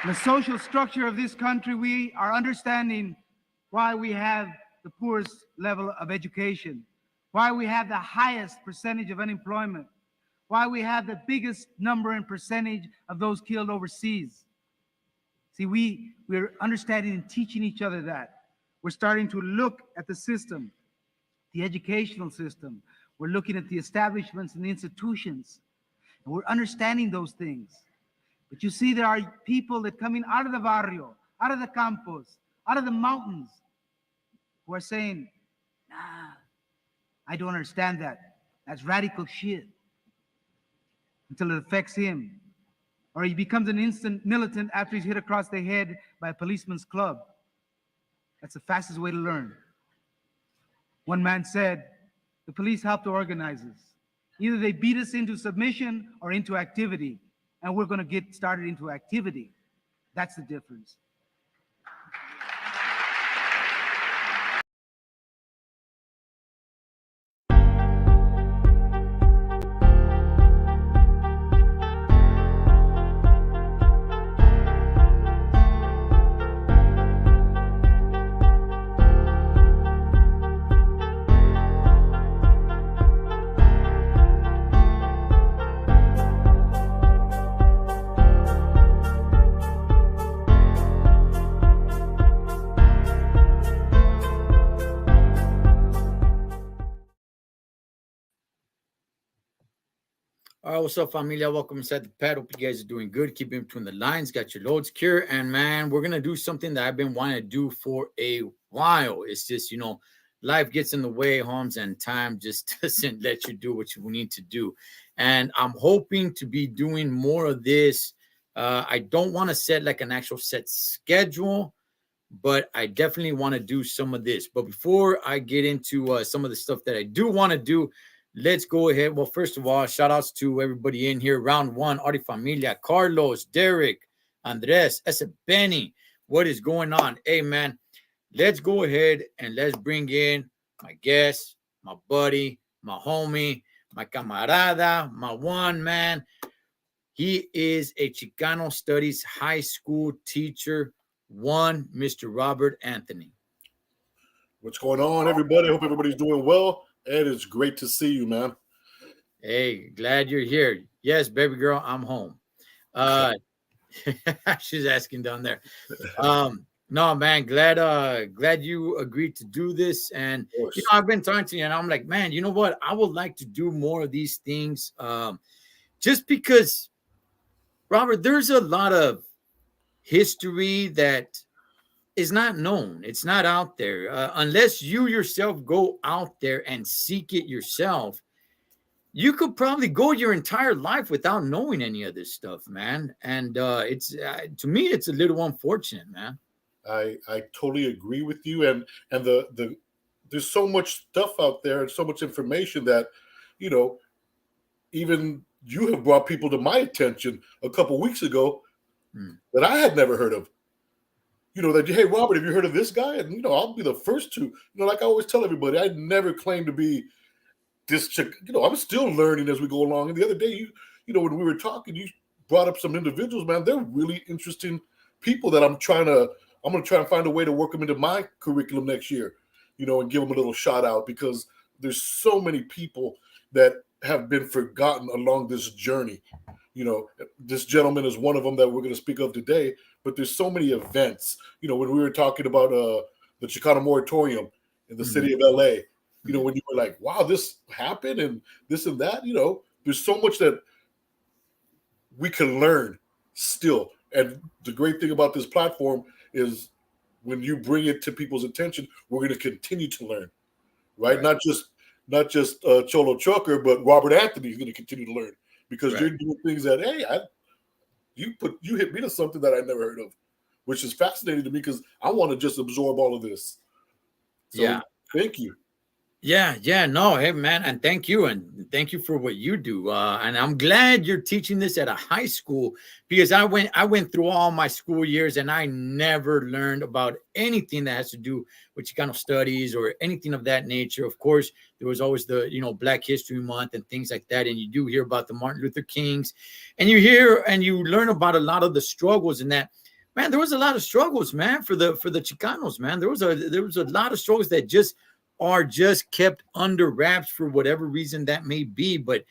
The social structure of this country, we are understanding why we have the poorest level of education, why we have the highest percentage of unemployment, why we have the biggest number and percentage of those killed overseas. See, we're understanding and teaching each other that. We're starting to look at the system, the educational system. We're looking at the establishments and the institutions, and we're understanding those things. But you see, there are people that coming out of the barrio, out of the campos, out of the mountains, who are saying, nah, I don't understand that. That's radical shit. Until it affects him. Or he becomes an instant militant after he's hit across the head by a policeman's club. That's the fastest way to learn. One man said, the police help to organize us. Either they beat us into submission or into activity. And we're going to get started into activity. That's the difference. All right, what's up, familia? Welcome inside the pad. Hope you guys are doing good. Keep in between the lines. Got your loads secure. And, man, we're going to do something that I've been wanting to do for a while. It's just, you know, life gets in the way, Holmes, and time just doesn't let you do what you need to do. And I'm hoping to be doing more of this. I don't want to set like an actual set schedule, but I definitely want to do some of this. But before I get into some of the stuff that I do want to do, let's go ahead. Well, first of all, shout outs to everybody in here. Round one, Artie Familia, Carlos, Derek, Andres, Benny. What is going on? Hey, man, let's go ahead and let's bring in my guest, my buddy, my homie, my camarada, my one man. He is a Chicano Studies high school teacher, one Mr. Robert Anthony. What's going on, everybody? Hope everybody's doing well. Ed, it's great to see you, man. Hey, glad you're here. Yes, baby girl, I'm home. She's asking down there. No, man, glad you agreed to do this. And you know, I've been talking to you, and I'm like, man, you know what? I would like to do more of these things. Just because, Robert, there's a lot of history that is not known. It's not out there. Unless you yourself go out there and seek it yourself, you could probably go your entire life without knowing any of this stuff, man. And it's to me, it's a little unfortunate, man. I totally agree with you. And there's so much stuff out there and so much information that, you know, even you have brought people to my attention a couple weeks ago that I had never heard of. You know, that, hey, Robert, have you heard of this guy? And, you know, I'll be the first to, you know, like I always tell everybody, I never claim to be this chick. You know, I'm still learning as we go along. And the other day, you know, when we were talking, you brought up some individuals, man. They're really interesting people that I'm going to try and find a way to work them into my curriculum next year, you know, and give them a little shout out, because there's so many people that have been forgotten along this journey. You know, this gentleman is one of them that we're going to speak of today, but there's so many events. You know, when we were talking about the Chicano moratorium in the city of LA, you know, when you were like, wow, this happened and this and that, you know, there's so much that we can learn still. And the great thing about this platform is when you bring it to people's attention, we're going to continue to learn, right? Not just Thecholotrucker, but Robert Anthony is going to continue to learn, because you're doing things that, hey, you hit me to something that I never heard of, which is fascinating to me because I want to just absorb all of this. So Yeah. thank you. Yeah, no, hey man, and thank you for what you do. And I'm glad you're teaching this at a high school, because I went through all my school years and I never learned about anything that has to do with Chicano studies or anything of that nature. Of course, there was always the Black History Month and things like that, and you do hear about the Martin Luther Kings, and you hear and you learn about a lot of the struggles in that. Man, there was a lot of struggles, man, for the Chicanos, man. There was a lot of struggles that are just kept under wraps for whatever reason that may be. But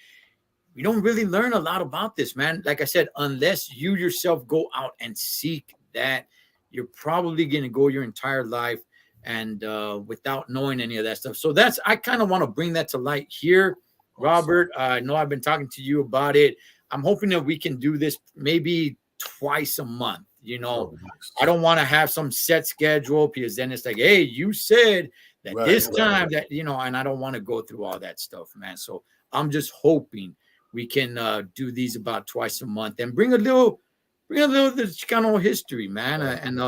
we don't really learn a lot about this, man. Like I said, unless you yourself go out and seek that, you're probably going to go your entire life and without knowing any of that stuff. So I kind of want to bring that to light here, Robert. I know I've been talking to you about it. I'm hoping that we can do this maybe twice a month. I don't want to have some set schedule, because then it's like, hey, you said that this time that, and I don't want to go through all that stuff, man. So I'm just hoping we can do these about twice a month and bring a little of the Chicano history, man, and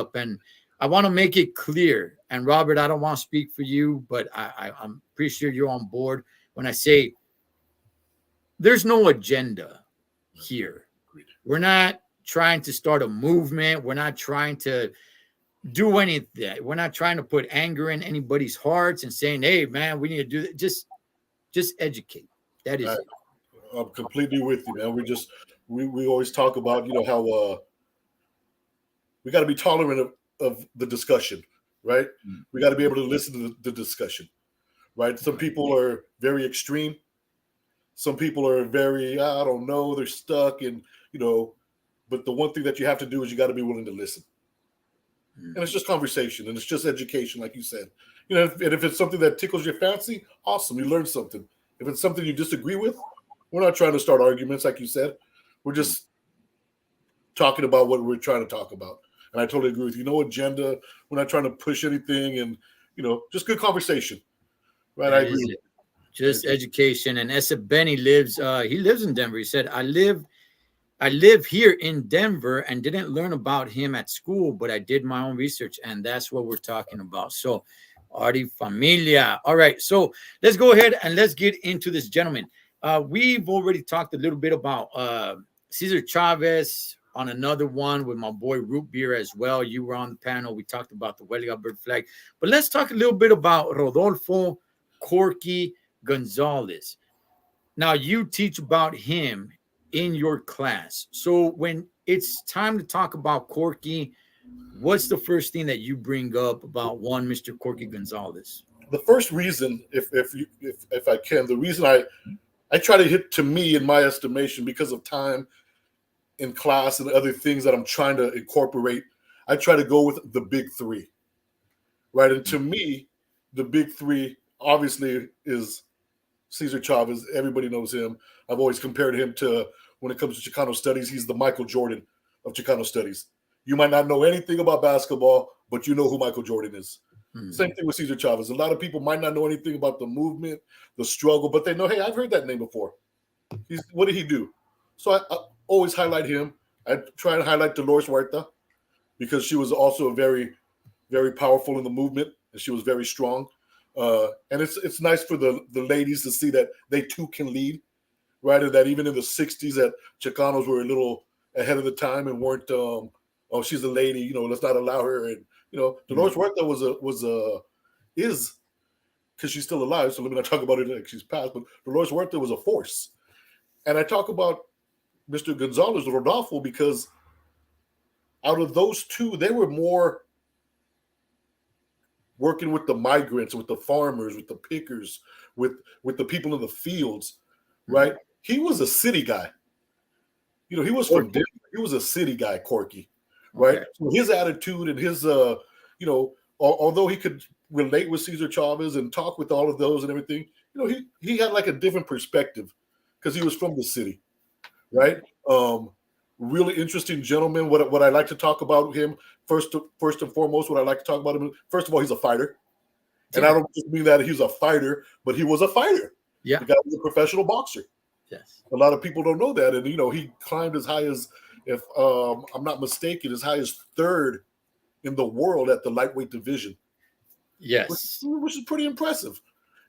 I want to make it clear. And Robert, I don't want to speak for you, but I'm pretty sure you're on board when I say there's no agenda here. We're not trying to start a movement. We're not trying to do anything. We're not trying to put anger in anybody's hearts and saying, hey, man, we need to do that. Just educate. That is it. I'm completely with you, man. We always talk about, how we got to be tolerant of the discussion, right? Mm-hmm. We got to be able to listen to the discussion, right? Some people are very extreme. Some people are very, I don't know, they're stuck and, but the one thing that you have to do is you got to be willing to listen. Mm-hmm. And it's just conversation and it's just education, like you said. And if it's something that tickles your fancy, awesome, you learn something. If it's something you disagree with, we're not trying to start arguments, like you said. We're just talking about what we're trying to talk about. And I totally agree with you. No agenda. We're not trying to push anything, and just good conversation. Right? I agree. Just education. And Esa Benny lives in Denver. He said, I live here in Denver and didn't learn about him at school, but I did my own research, and that's what we're talking about. So, Artie Familia. All right, so let's go ahead and let's get into this, gentleman. We've already talked a little bit about Cesar Chavez on another one with my boy Root Beer as well. You were on the panel. We talked about the Huelga bird flag. But let's talk a little bit about Rodolfo Corky Gonzalez. Now, you teach about him in your class. So when it's time to talk about Corky, what's the first thing that you bring up about one Mr. Corky Gonzalez? The first reason, if I can, the reason I try to hit, to me, in my estimation, because of time in class and other things that I'm trying to incorporate, I try to go with the big three, right? And to me, the big three obviously is Cesar Chavez. Everybody knows him. I've always compared him to, when it comes to Chicano studies, he's the Michael Jordan of Chicano studies. You might not know anything about basketball, but you know who Michael Jordan is. Mm-hmm. Same thing with Cesar Chavez. A lot of people might not know anything about the movement, the struggle, but they know, hey, I've heard that name before. What did he do? So I always highlight him. I try to highlight Dolores Huerta because she was also very, very powerful in the movement, and she was very strong. And it's nice for the ladies to see that they too can lead, right? And that even in the 60s, that Chicanos were a little ahead of the time and weren't, oh, she's a lady, let's not allow her. And Dolores Huerta is, because she's still alive, so let me not talk about it like she's passed, but Dolores Huerta was a force. And I talk about Mr. Gonzalez, Rodolfo, because out of those two, they were more working with the migrants, with the farmers, with the pickers, with the people in the fields, right? He was a city guy. He was from Denver. He was a city guy, Corky, right? Okay. So his attitude and his, although he could relate with Cesar Chavez and talk with all of those and everything, he had like a different perspective because he was from the city, right? Really interesting gentleman. What I like to talk about him, first and foremost, what I like to talk about him, first of all, he's a fighter. And I don't just mean that he's a fighter, but he was a fighter. Yeah. The guy was a professional boxer. Yes. A lot of people don't know that. And, he climbed as high as, if I'm not mistaken, as high as third in the world at the lightweight division, Yes. which is pretty impressive.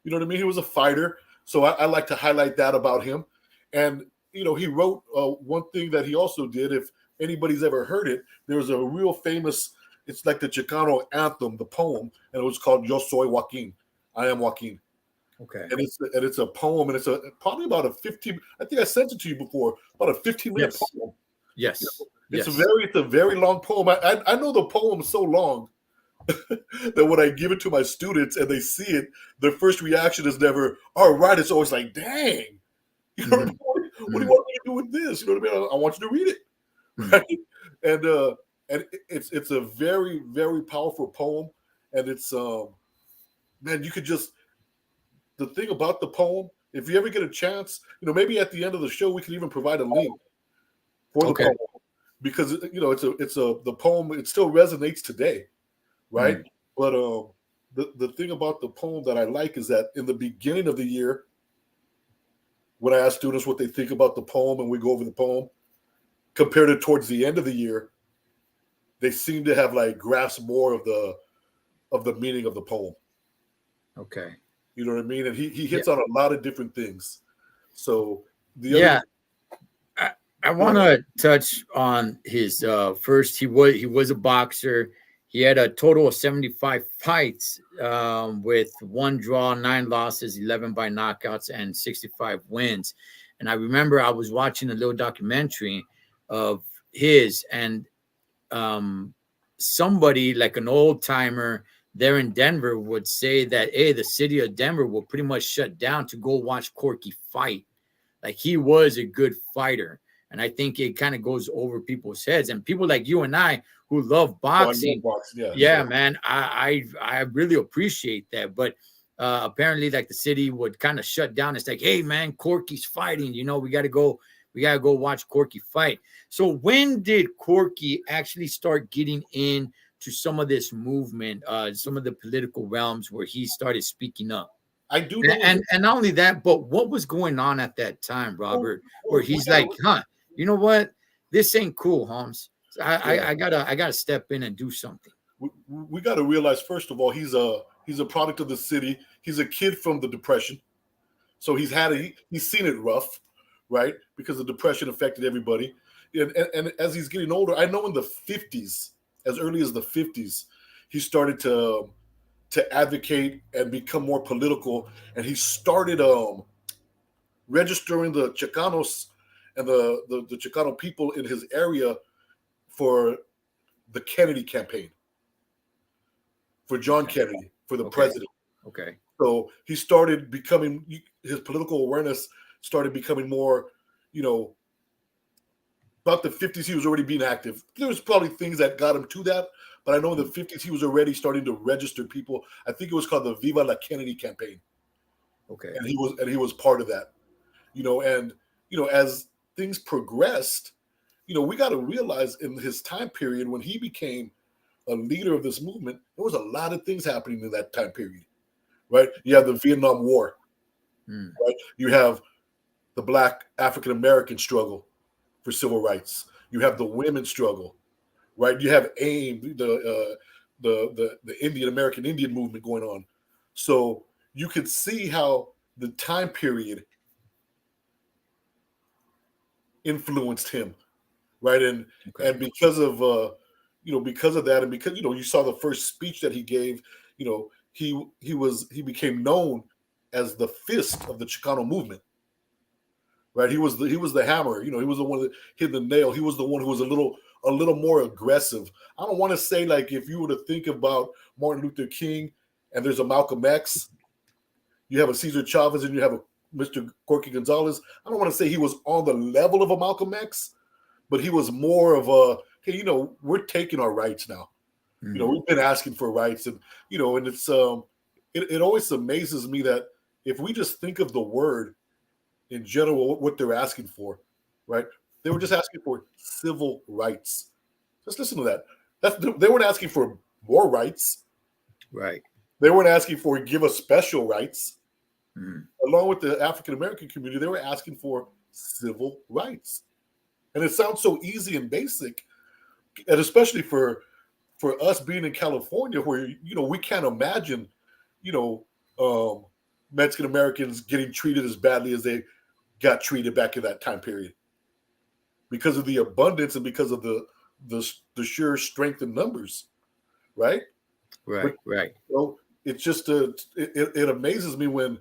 You know what I mean? He was a fighter, so I like to highlight that about him. And he wrote one thing that he also did. If anybody's ever heard it, there was a real famous. It's like the Chicano anthem, the poem, and it was called "Yo Soy Joaquin." I am Joaquin. Okay. And it's a poem, and it's probably about a 15. I think I sent it to you before. About a 15-minute poem. Yes. It's a very long poem. I know the poem so long that when I give it to my students and they see it, their first reaction is never, all right. It's always like, dang. You know, what do you want me to do with this? You know what I mean? I want you to read it. Right? And it's a very, very powerful poem. And it's man, you could just, the thing about the poem, if you ever get a chance, maybe at the end of the show we can even provide a link for the poem, because the poem, it still resonates today, right? But the thing about the poem that I like is that in the beginning of the year, when I ask students what they think about the poem and we go over the poem, compared to towards the end of the year, they seem to have like grasped more of the meaning of the poem. Okay. You know what I mean? And he hits on a lot of different things. So I want to touch on his first. He was a boxer. He had a total of 75 fights with 1 draw, 9 losses, 11 by knockouts, and 65 wins. And I remember I was watching a little documentary of his, and somebody like an old timer there in Denver would say that, hey, the city of Denver will pretty much shut down to go watch Corky fight. Like, he was a good fighter. And I think it kind of goes over people's heads. And people like you and I who love boxing, man, I really appreciate that. But apparently, like, the city would kind of shut down. It's like, hey, man, Corky's fighting. We got to go watch Corky fight. So when did Corky actually start getting in to some of this movement, some of the political realms where he started speaking up? I do know, and not only that, but what was going on at that time, Robert, where he's like, you know what? This ain't cool, Holmes. I gotta step in and do something. We got to realize, first of all, he's a product of the city. He's a kid from the Depression, so he's seen it rough, right? Because the Depression affected everybody. And as he's getting older, I know in the 50s, as early as the 50s, he started to advocate and become more political, and he started registering the Chicanos and the Chicano people in his area for the Kennedy campaign, for John Kennedy, for the president. Okay. So he started becoming, his political awareness started becoming more, about the 50s, he was already being active. There was probably things that got him to that, but I know in the 50s, he was already starting to register people. I think it was called the Viva la Kennedy campaign. Okay. And he was part of that, as things progressed, we got to realize in his time period when he became a leader of this movement, there was a lot of things happening in that time period, right? You have the Vietnam War, right? You have the Black African-American struggle for civil rights. You have the women's struggle, right? You have AIM, the Indian movement going on. So you could see how the time period influenced him, right? And because of that, and because you saw the first speech that he gave, he became known as the fist of the Chicano movement, right? He was the hammer, he was the one that hit the nail. He was the one who was a little more aggressive. I don't want to say, like, if you were to think about Martin Luther King and there's a Malcolm X, you have a Cesar Chavez, and you have a Mr. Corky Gonzalez. I don't want to say he was on the level of a Malcolm X, but he was more of a, hey, we're taking our rights now. We've been asking for rights, and and it's it always amazes me that if we just think of the word in general, what they're asking for, right? They were just asking for civil rights. Just listen to that. They weren't asking for more rights, right? They weren't asking for give us special rights. Along with the African American community, they were asking for civil rights. And it sounds so easy and basic, and especially for us being in California, where we can't imagine, you know, Mexican Americans getting treated as badly as they got treated back in that time period, because of the abundance and because of the sheer strength in numbers, right? Right. Right. It's just it amazes me when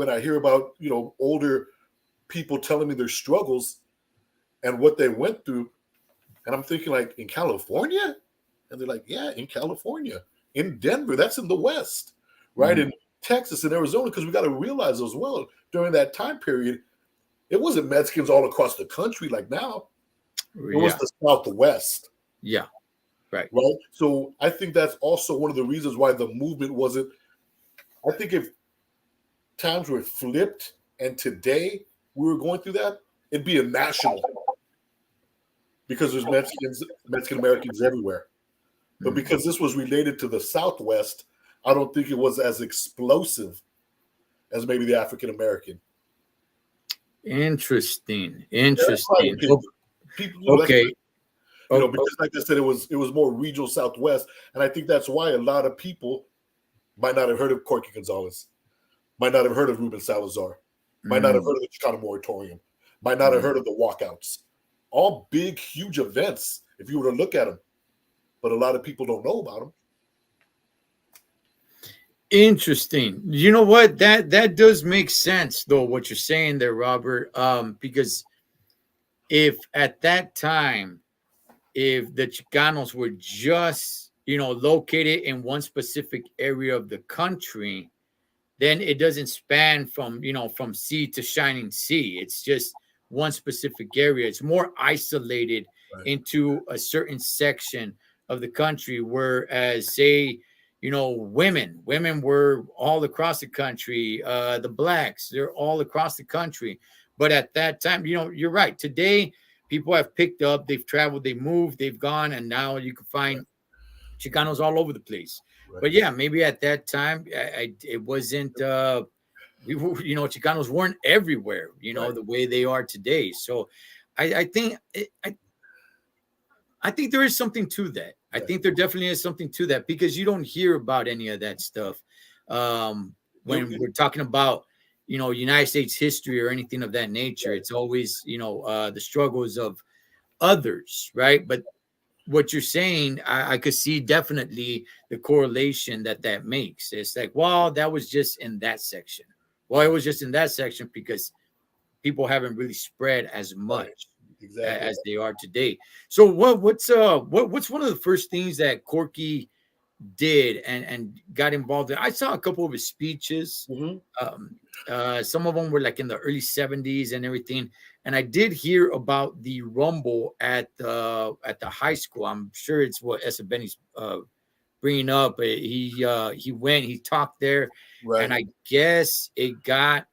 I hear about older people telling me their struggles and what they went through, and I'm thinking, like, in California, and they're like, yeah, in California, in Denver, that's in the West, right? Mm-hmm. In Texas and Arizona, because we got to realize as well, during that time period, it wasn't Mexicans all across the country like now. It was the Southwest. Yeah. Right. So I think that's also one of the reasons why the movement wasn't. I think if times were flipped and today we were going through that, it'd be a national, because there's Mexican Americans everywhere. But because this was related to the Southwest, I don't think it was as explosive as maybe the African American. Interesting. People, okay. Because like I said, it was more regional Southwest, and I think that's why a lot of people might not have heard of Corky Gonzalez, might not have heard of Ruben Salazar, might not have heard of the Chicano Moratorium, might not have heard of the walkouts. All big, huge events, if you were to look at them, but a lot of people don't know about them. Interesting. You know what? That does make sense, though, what you're saying there, Robert. Because if at that time, if the Chicanos were just, located in one specific area of the country, then it doesn't span from sea to shining sea. It's just one specific area. It's more isolated into a certain section of the country, whereas, say, women were all across the country. The blacks, they're all across the country. But at that time, you're right. Today, people have picked up, they've traveled, they moved, they've gone, and now you can find Chicanos all over the place. Right. But yeah, maybe at that time, it wasn't, Chicanos weren't everywhere, the way they are today. So I think there is something to that. I think there definitely is something to that, because you don't hear about any of that stuff when we're talking about, United States history or anything of that nature. It's always, the struggles of others, right? But what you're saying, I could see definitely the correlation that makes. It's like, well, that was just in that section. Well, it was just in that section because people haven't really spread as much as they are today. So what's one of the first things that Corky did and got involved in? I saw a couple of his speeches. Some of them were like in the early 70s and everything. And I did hear about the Rumble at the high school. I'm sure it's what Esa Benny's bringing up. He went, he talked there, and I guess it got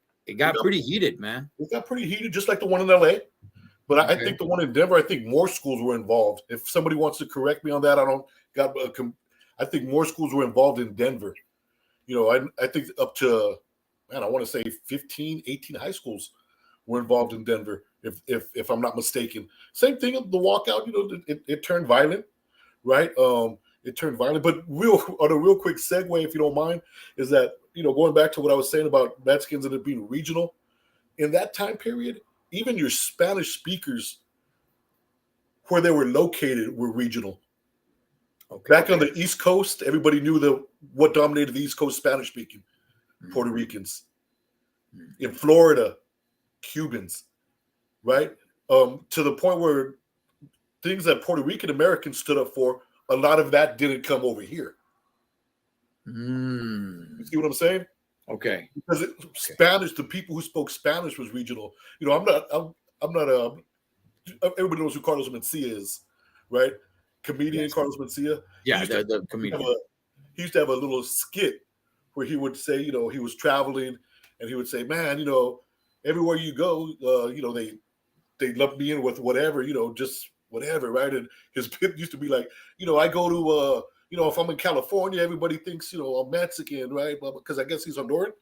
pretty heated, man. It got pretty heated, just like the one in LA. But I think the one in Denver, I think more schools were involved. If somebody wants to correct me on that, I think more schools were involved in Denver. I think up to, I want to say 15, 18 high schools were involved in Denver, if I'm not mistaken. Same thing, the walkout, it turned violent, right? It turned violent. But on a real quick segue, if you don't mind, is that, going back to what I was saying about Mexicans and it being regional, in that time period, even your Spanish speakers, where they were located, were regional. Okay. Back on the East Coast, everybody knew what dominated the East Coast Spanish speaking. Puerto Ricans. In Florida, Cubans, right? To the point where things that Puerto Rican Americans stood up for, a lot of that didn't come over here. You see what I'm saying? Okay. Because Spanish, the people who spoke Spanish was regional. I'm not everybody knows who Carlos Mencia is, right? Comedian Carlos Mencia. Yeah, the comedian. He used to have a little skit where he would say, he was traveling and he would say, man, everywhere you go, they lump me in with whatever, just whatever, right? And his bit used to be like, I go to, if I'm in California, everybody thinks, I'm Mexican, right? Because I guess he's Honduran.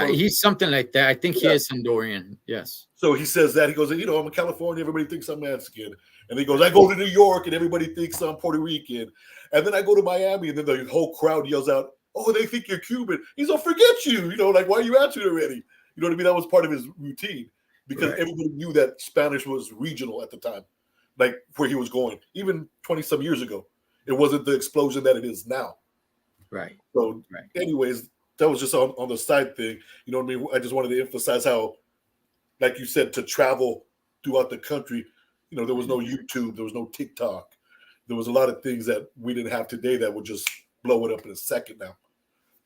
He's something like that. I think he is Honduran. Yes. So he says that. He goes, I'm in California. Everybody thinks I'm Mexican. And he goes, I go to New York and everybody thinks I'm Puerto Rican. And then I go to Miami and then the whole crowd yells out, oh, they think you're Cuban. He's like, forget you. Like, why are you answering already? You know what I mean? That was part of his routine because everybody knew that Spanish was regional at the time, like where he was going. Even 20-some years ago, it wasn't the explosion that it is now. Right. So anyways, that was just on the side thing. You know what I mean? I just wanted to emphasize how, like you said, to travel throughout the country, there was no YouTube, there was no TikTok. There was a lot of things that we didn't have today that would just blow it up in a second now.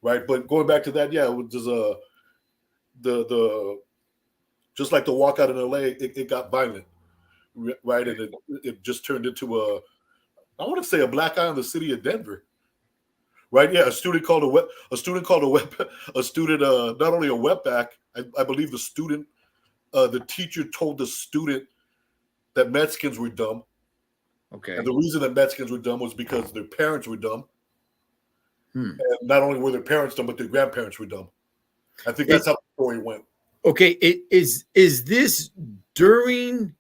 Right. But going back to that, it was just just like the walkout in LA, it got violent. Right. And it just turned into I want to say a black eye on the city of Denver. Right. Yeah. A student not only a wetback. I believe the teacher told the student that Mexicans were dumb. Okay. And the reason that Mexicans were dumb was because their parents were dumb. And not only were their parents dumb, but their grandparents were dumb. I think that's how the story went. Okay. Is this during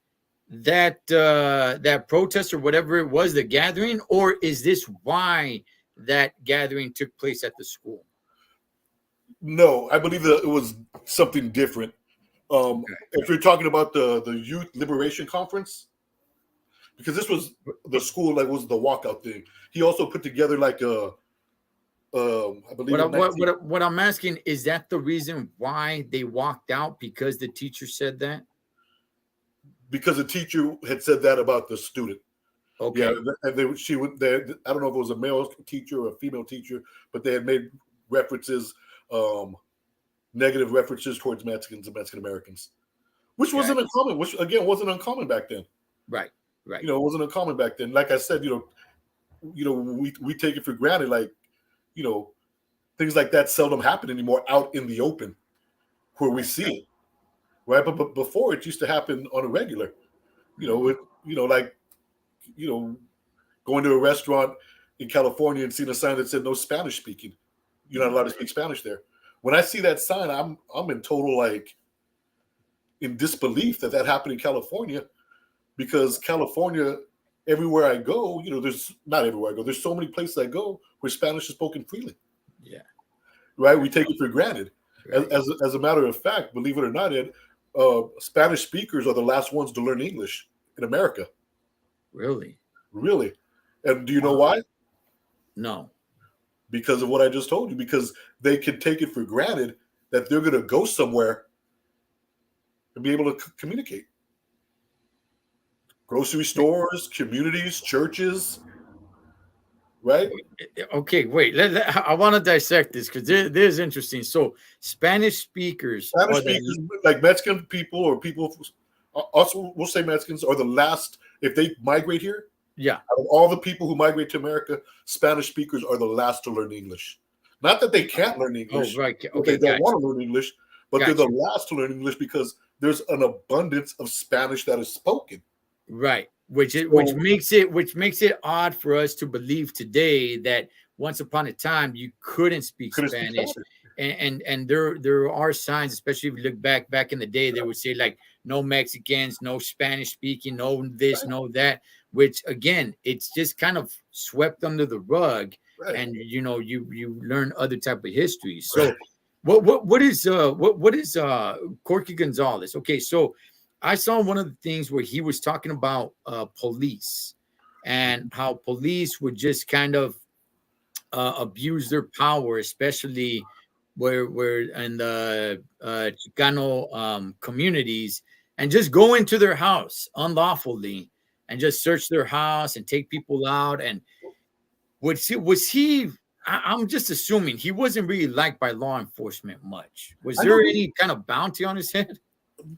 that protest or whatever it was, the gathering, or is this why that gathering took place at the school? No, I believe that it was something different. If you're talking about the Youth Liberation Conference, because this was the school that was the walkout thing. He also put together like I believe. What I'm asking, is that the reason why they walked out? Because the teacher said that? Because the teacher had said that about the student. Okay. Yeah, and I don't know if it was a male teacher or a female teacher, but they had made references, negative references towards Mexicans and Mexican Americans, which wasn't uncommon. Which again wasn't uncommon back then. Right. It wasn't uncommon back then. Like I said, we take it for granted. Like, things like that seldom happen anymore out in the open, where we see it. Right, but before it used to happen on a regular. Going to a restaurant in California and seeing a sign that said no Spanish speaking. You're not allowed to speak Spanish there. When I see that sign, I'm in total in disbelief that happened in California, because California, everywhere I go, there's not everywhere I go. There's so many places I go where Spanish is spoken freely. Yeah. Right. We take it for granted. Right. As a matter of fact, believe it or not, Ed, Spanish speakers are the last ones to learn English in America. Really? Really. And do you know why? No. Because of what I just told you, because they can take it for granted that they're going to go somewhere and be able to communicate. Grocery stores, communities, churches, right? Okay, wait. I want to dissect this because there's interesting. So Spanish speakers, like Mexican people or people, also we'll say Mexicans, are the last, if they migrate here, out of all the people who migrate to America, Spanish speakers are the last to learn English. Not that they can't learn English. Oh, right. Okay, they don't want to learn English, but they're the last to learn English because there's an abundance of Spanish that is spoken. Right. Which makes it odd for us to believe today that once upon a time you couldn't speak Spanish. And there are signs, especially if you look back in the day, they would say like no Mexicans, no Spanish speaking, no this, no that, which again, it's just kind of swept under the rug. Right. And you learn other type of history. So what is Corky Gonzalez? Okay, so I saw one of the things where he was talking about police and how police would just kind of abuse their power, especially where in the Chicano communities, and just go into their house unlawfully and just search their house and take people out. And was he? I'm just assuming he wasn't really liked by law enforcement much. Was there any kind of bounty on his head?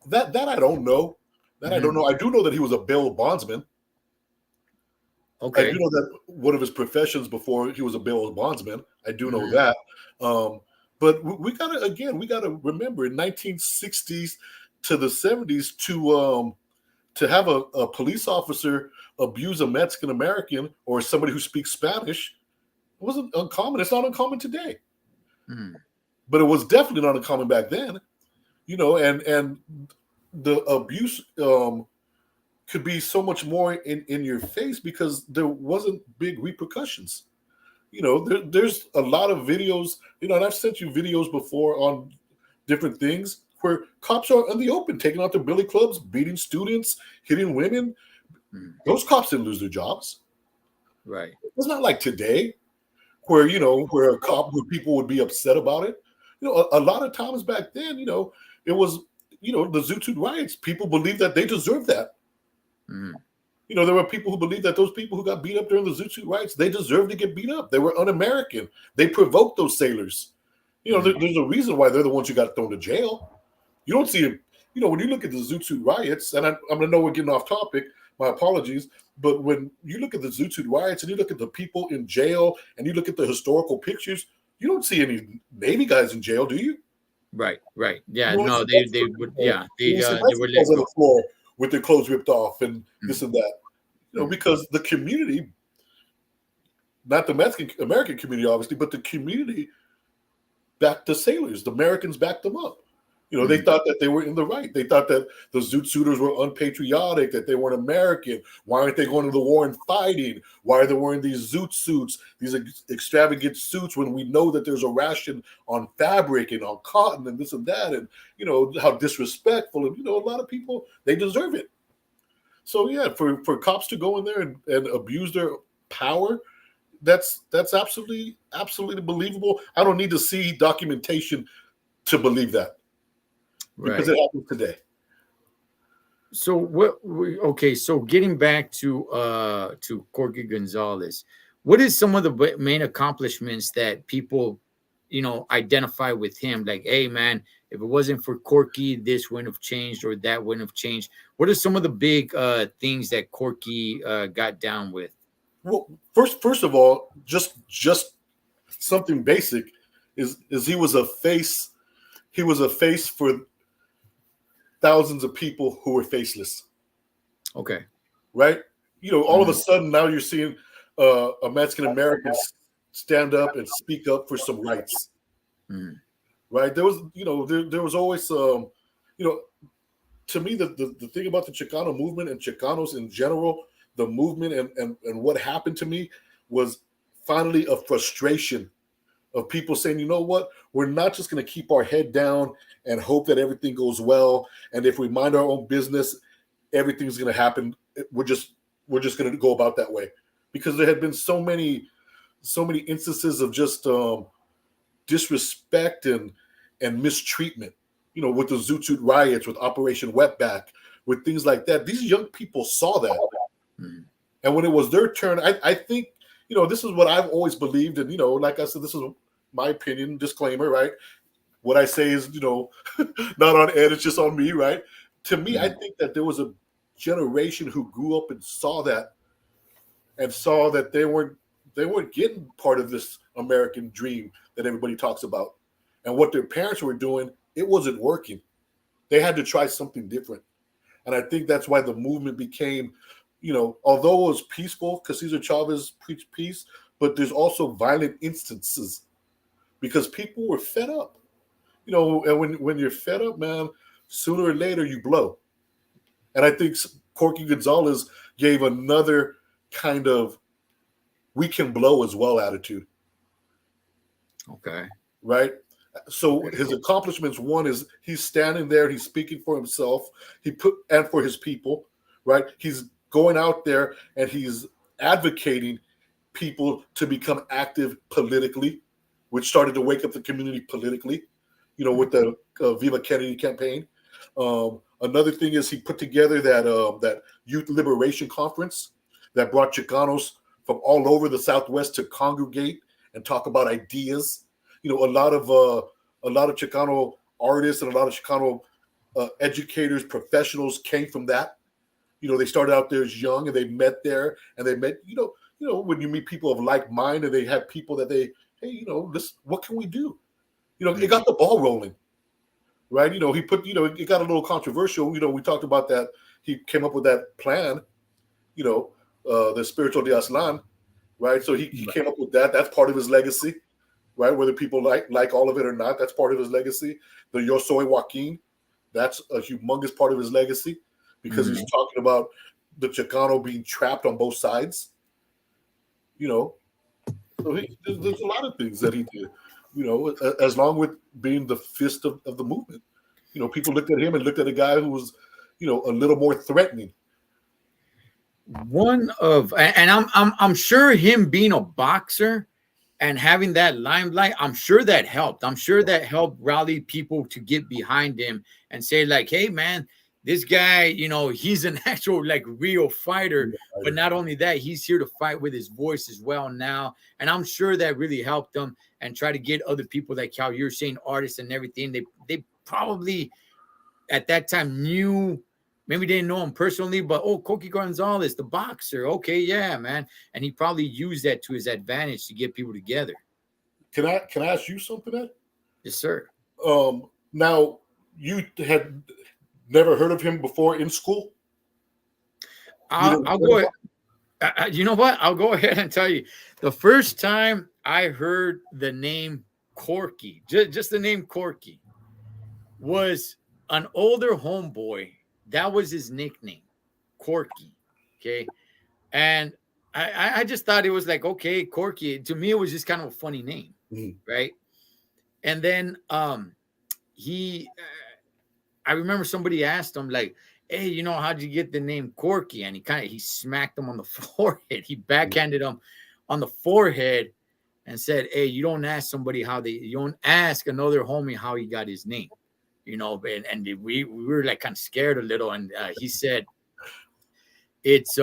That I don't know. I don't know. I do know that he was a bail bondsman. Okay. I do know that one of his professions before he was a bail bondsman. I do know that. But we gotta remember in 1960s to the 70s to have a police officer abuse a Mexican American or somebody who speaks Spanish wasn't uncommon. It's not uncommon today. but it was definitely not uncommon back then. And the abuse could be so much more in your face because there wasn't big repercussions. There's a lot of videos, and I've sent you videos before on different things where cops are in the open, taking out their billy clubs, beating students, hitting women. Those cops didn't lose their jobs. Right. It's not like today where people would be upset about it. A lot of times back then, it was, the Zoot Suit riots, people believed that they deserved that. There were people who believed that those people who got beat up during the Zoot Suit riots, they deserved to get beat up. They were un-American. They provoked those sailors. There's a reason why they're the ones who got thrown to jail. You don't see it. When you look at the Zoot Suit riots, and I'm going to know we're getting off topic, my apologies, but when you look at the Zoot Suit riots and you look at the people in jail and you look at the historical pictures, you don't see any Navy guys in jail, do you? Right. Yeah, You no, see they would, yeah, they see were Mexicans let on go. the floor with their clothes ripped off and this and that. Because the community, not the Mexican American community, obviously, but the community backed the sailors. The Americans backed them up. They thought that they were in the right. They thought that the Zoot Suiters were unpatriotic, that they weren't American. Why aren't they going to the war and fighting? Why are they wearing these Zoot suits, these extravagant suits, when we know that there's a ration on fabric and on cotton and this and that, and how disrespectful. And a lot of people, they deserve it. So yeah, for cops to go in there and abuse their power, that's absolutely believable. I don't need to see documentation to believe that. Because it happens today. So so getting back to Corky Gonzalez, what is some of the main accomplishments that people identify with him? Like, hey man, if it wasn't for Corky, this wouldn't have changed or that wouldn't have changed. What are some of the big things that Corky got down with? Well, first of all, just something basic is he was a face. He was a face for thousands of people who were faceless. Okay. Right? All of a sudden now you're seeing a Mexican American stand up and speak up for some rights. Right? There was, there was always to me the thing about the Chicano movement and Chicanos in general, the movement and what happened to me was finally a frustration of people saying, you know what, we're not just going to keep our head down and hope that everything goes well. And if we mind our own business, everything's going to happen. We're just going to go about that way, because there had been so many instances of just disrespect and mistreatment, with the Zoot Suit riots, with Operation Wetback, with things like that. These young people saw that. And when it was their turn, I think, this is what I've always believed. And, like I said, this is my opinion, disclaimer, right? What I say is, not on Ed, it's just on me, right? To me, I think that there was a generation who grew up and saw that they weren't getting part of this American dream that everybody talks about. And what their parents were doing, it wasn't working. They had to try something different. And I think that's why the movement became, although it was peaceful, because Cesar Chavez preached peace, but there's also violent instances because people were fed up. And when you're fed up, man, sooner or later you blow. And I think Corky Gonzalez gave another kind of we can blow as well attitude. Okay. Right? So his accomplishments, one is he's standing there, he's speaking for himself, and for his people, right? He's going out there and he's advocating people to become active politically, which started to wake up the community politically, with the Viva Kennedy campaign. Another thing is he put together that youth liberation conference that brought Chicanos from all over the Southwest to congregate and talk about ideas. A lot of Chicano artists and a lot of Chicano educators, professionals came from that. They started out there as young and they met there and they met, when you meet people of like mind and they have people that what can we do? It got the ball rolling, right? He put, it got a little controversial. We talked about that. He came up with that plan, the Spiritual de Aslan, right? So he came up with that. That's part of his legacy. right? Whether people like all of it or not, that's part of his legacy. The Yo Soy Joaquin, that's a humongous part of his legacy because he's talking about the Chicano being trapped on both sides. You know, so there's a lot of things that he did. You know, as long with being the fist of the movement. You know, people looked at him and looked at a guy who was, you know, a little more threatening. One of, and I'm sure him being a boxer and having that limelight, I'm sure that helped. I'm sure that helped rally people to get behind him and say, like, hey, man, this guy, you know, he's an actual, like, real fighter. But not only that, he's here to fight with his voice as well now. And I'm sure that really helped them and try to get other people, like how you're saying, artists and everything. They probably at that time knew, maybe didn't know him personally, but Corky Gonzalez, the boxer. Okay, yeah, man. And he probably used that to his advantage to get people together. Can I ask you something, Ed? Yes, sir. Now you had never heard of him before in school? I'll go ahead. You know what? I'll go ahead and tell you. The first time I heard the name Corky, just the name Corky, was an older homeboy. That was his nickname, Corky. Okay. And I just thought it was like, okay, Corky. To me, it was just kind of a funny name. Right. And then I remember somebody asked him, like, hey, you know, how'd you get the name Corky? And he smacked him on the forehead. He backhanded him on the forehead and said, hey, you don't ask another homie how he got his name. You know, and we were like kind of scared a little. And he said, it's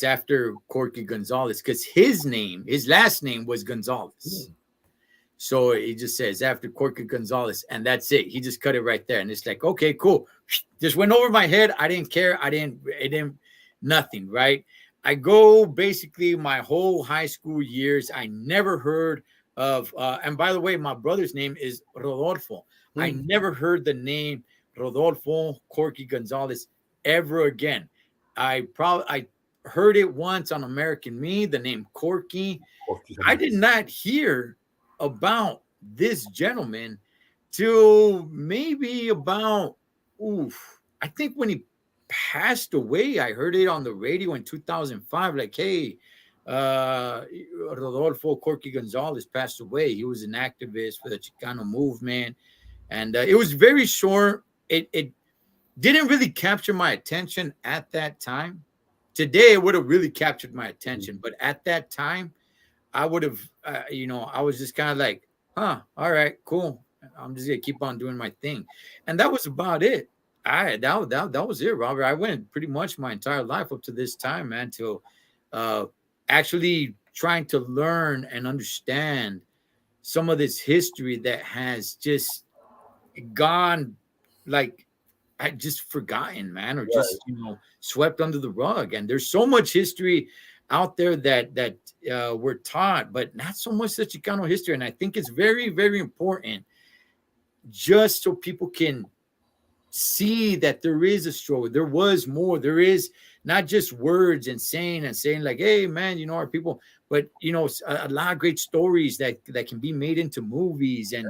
after Corky Gonzalez, because his last name was Gonzalez. So he just says after Corky Gonzalez, and that's it. He just cut it right there. And it's like, okay, cool. Just went over my head. I didn't care. It didn't, nothing, right? I go basically my whole high school years. I never heard of, and by the way, my brother's name is Rodolfo. I never heard the name Rodolfo Corky Gonzalez ever again. I heard it once on American Me, the name Corky. I did not hear about this gentleman till maybe about, I think when he passed away, I heard it on the radio in 2005, like, hey, Rodolfo Corky Gonzalez passed away. He was an activist for the Chicano movement. And it was very short. It didn't really capture my attention at that time. Today, it would have really captured my attention. But at that time, I would have, I was just kind of like, all right, cool. I'm just going to keep on doing my thing. And that was about it. That was it, Robert. I went pretty much my entire life up to this time, man, till actually trying to learn and understand some of this history that has just gone, like, I just forgotten, man, or just, swept under the rug. And there's so much history out there that we're taught, but not so much the Chicano history. And I think it's very, very important just so people can see that there is a struggle. There was more. There is not just words and saying like, hey, man, our people, but, a lot of great stories that can be made into movies and,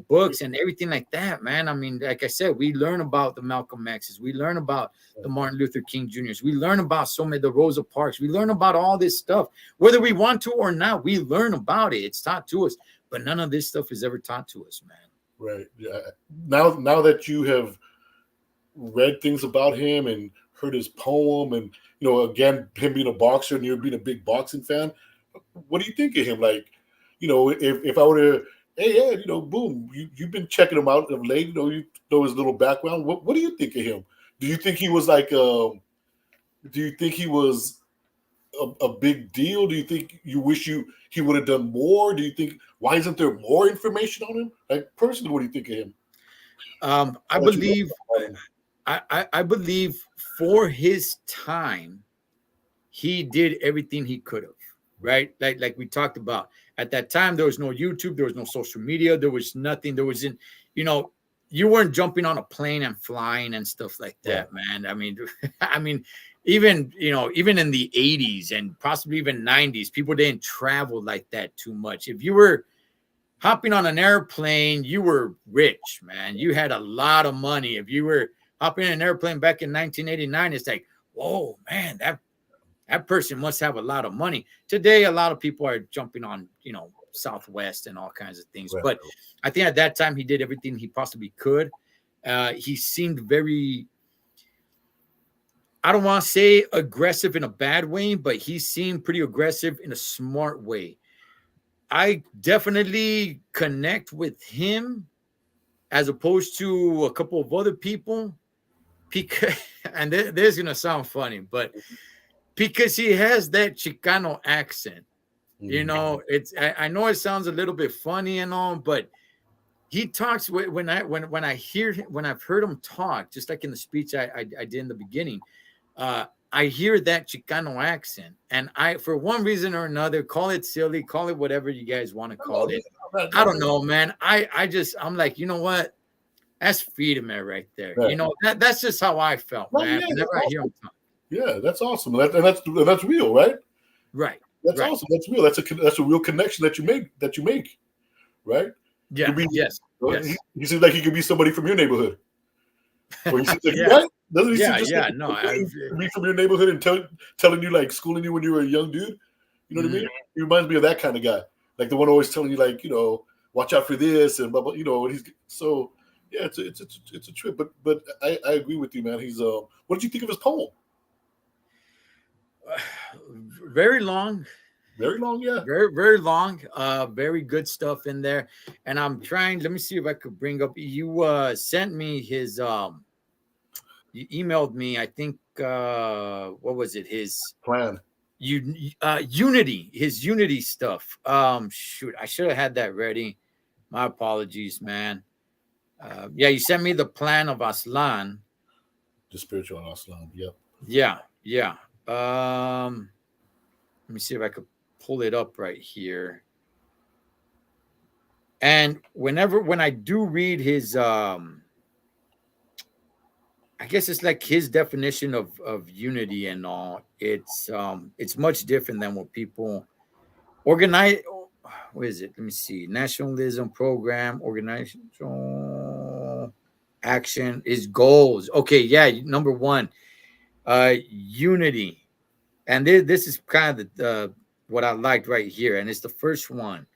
books and everything like that, man. I mean, like I said, we learn about the Malcolm X's. We learn about the Martin Luther King Jr.'s. We learn about so many, the Rosa Parks. We learn about all this stuff, whether we want to or not. We learn about it. It's taught to us, but none of this stuff is ever taught to us, man. Right. Yeah. Now that you have read things about him and heard his poem, and again, him being a boxer and you being a big boxing fan, what do you think of him? Like, if I were to, hey, yeah, boom, you've been checking him out of late. You know his little background. What do you think of him? Do you think he was like? Do you think he was a big deal? Do you think you wish he would have done more? Do you think, why isn't there more information on him? Like, personally, what do you think of him? I believe for his time, he did everything he could have, right? Like we talked about. At that time, there was no YouTube, there was no social media, there was nothing. There wasn't, you weren't jumping on a plane and flying and stuff like that, man. I mean, even in the 80s and possibly even 90s, people didn't travel like that too much. If you were hopping on an airplane, you were rich, man. You had a lot of money. If you were hopping in an airplane back in 1989, it's like, whoa, man, that person must have a lot of money. Today, a lot of people are jumping on, Southwest and all kinds of things. Right. But I think at that time he did everything he possibly could. He seemed very, I don't want to say aggressive in a bad way, but he seemed pretty aggressive in a smart way. I definitely connect with him as opposed to a couple of other people because, and this is going to sound funny, but because he has that Chicano accent, I know it sounds a little bit funny and all, but he talks when I've heard him talk, just like in the speech I did in the beginning, I hear that Chicano accent, and for one reason or another, call it silly, call it whatever you guys want to call it. I don't know, man. I'm like, you know what? That's freedom right there. Right. That's just how I felt, man. Whenever I hear him talk. Yeah, that's awesome. That's real, right? Right. That's awesome. That's real. That's a real connection that you make, right? Yeah. Yes. He seems like he could be somebody from your neighborhood. Or he seems like, yeah. Right? Doesn't he be from your neighborhood and telling you, like, schooling you when you were a young dude? You know what I mean? He reminds me of that kind of guy, like the one always telling you, like, watch out for this and blah blah. And he's so yeah. It's a trip, but I agree with you, man. He's what did you think of his poem? Very long. Very long, yeah. Very, very long. Very good stuff in there. And I'm trying. Let me see if I could bring up. You sent me his. You emailed me. I think. What was it? His plan. Unity. His Unity stuff. Shoot, I should have had that ready. My apologies, man. Yeah, you sent me the plan of Aslan. The spiritual Aslan. Yep. Yeah. Let me see if I could pull it up right here. And when I do read his I guess it's like his definition of unity and all, it's much different than what people organize. What is it? Let me see. Nationalism program, organizational action, his goals. Okay, yeah, number one, unity. And this is kind of what I liked right here. And it's the first one.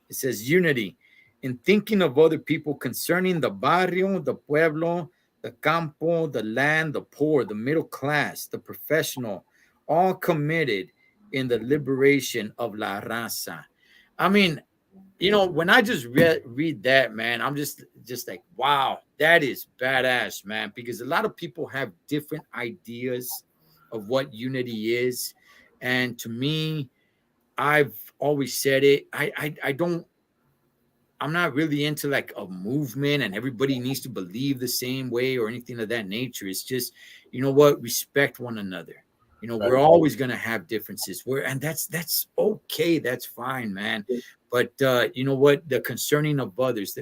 It says unity in thinking of other people concerning the barrio, the pueblo, the campo, the land, the poor, the middle class, the professional, all committed in the liberation of la raza. I mean, when I just read that, man, I'm just like, wow, that is badass, man. Because a lot of people have different ideas of what unity is. And to me, I've always said it. I'm not really into like a movement and everybody needs to believe the same way or anything of that nature. It's just, respect one another. We're always going to have differences and that's okay. That's fine, man. But you know what? The concerning of others,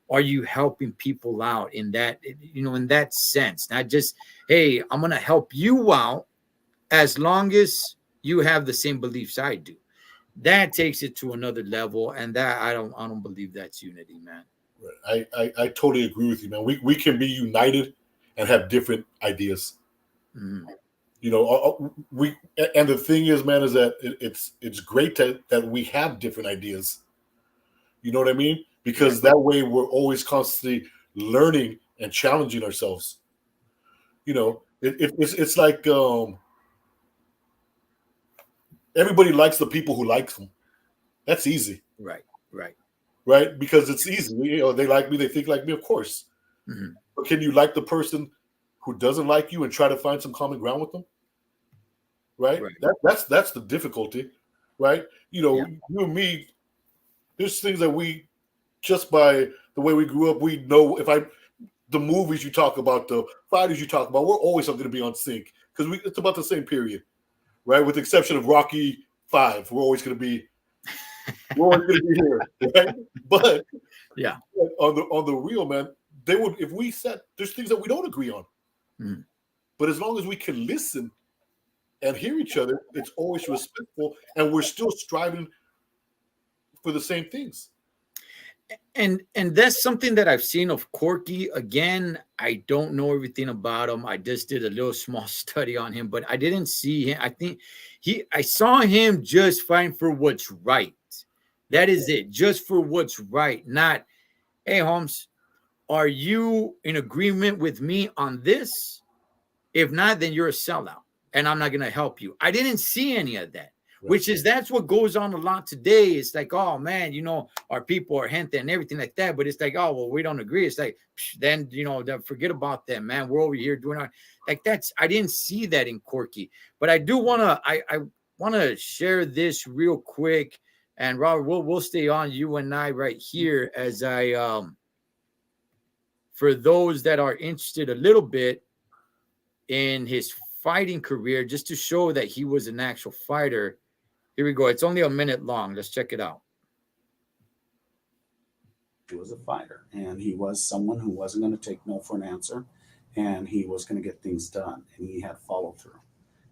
are you helping people out in that, in that sense? Not just, hey, I'm going to help you out as long as you have the same beliefs I do. That takes it to another level, and that I don't believe that's unity, man. I totally agree with you, man. We can be united and have different ideas. Mm. And the thing is, man, is that it's great that we have different ideas. You know what I mean? Because that way we're always constantly learning and challenging ourselves. It's like everybody likes the people who like them. That's easy. Right. Because it's easy. They like me. They think like me, of course. Mm-hmm. But can you like the person who doesn't like you and try to find some common ground with them? Right. That's the difficulty. Right. You and me, there's things that we, just by the way we grew up, we know the movies you talk about, the fighters you talk about, we're always going to be on sync because it's about the same period. Right, with the exception of Rocky 5, we're always going to be we're always going to be here, right? But Yeah. on the real, man, they would, if we said there's things that we don't agree on, but as long as we can listen and hear each other, it's always respectful, and we're still striving for the same things. And that's something that I've seen of Corky. Again, I don't know everything about him. I just did a little small study on him, but I didn't see him. I think I saw him just fighting for what's right. That is it, just for what's right. Not, hey, Holmes, are you in agreement with me on this? If not, then you're a sellout, and I'm not going to help you. I didn't see any of that. Which is, that's what goes on a lot today. It's like, oh man, our people are gente and everything like that. But it's like, oh, well, we don't agree. It's like, then, forget about them, man. We're over here doing I didn't see that in Corky. But I do want to, I want to share this real quick. And Robert, we'll stay on, you and I right here, as I, for those that are interested a little bit in his fighting career, just to show that he was an actual fighter. Here we go. It's only a minute long. Let's check it out. He was a fighter, and he was someone who wasn't going to take no for an answer, and he was going to get things done, and he had follow through,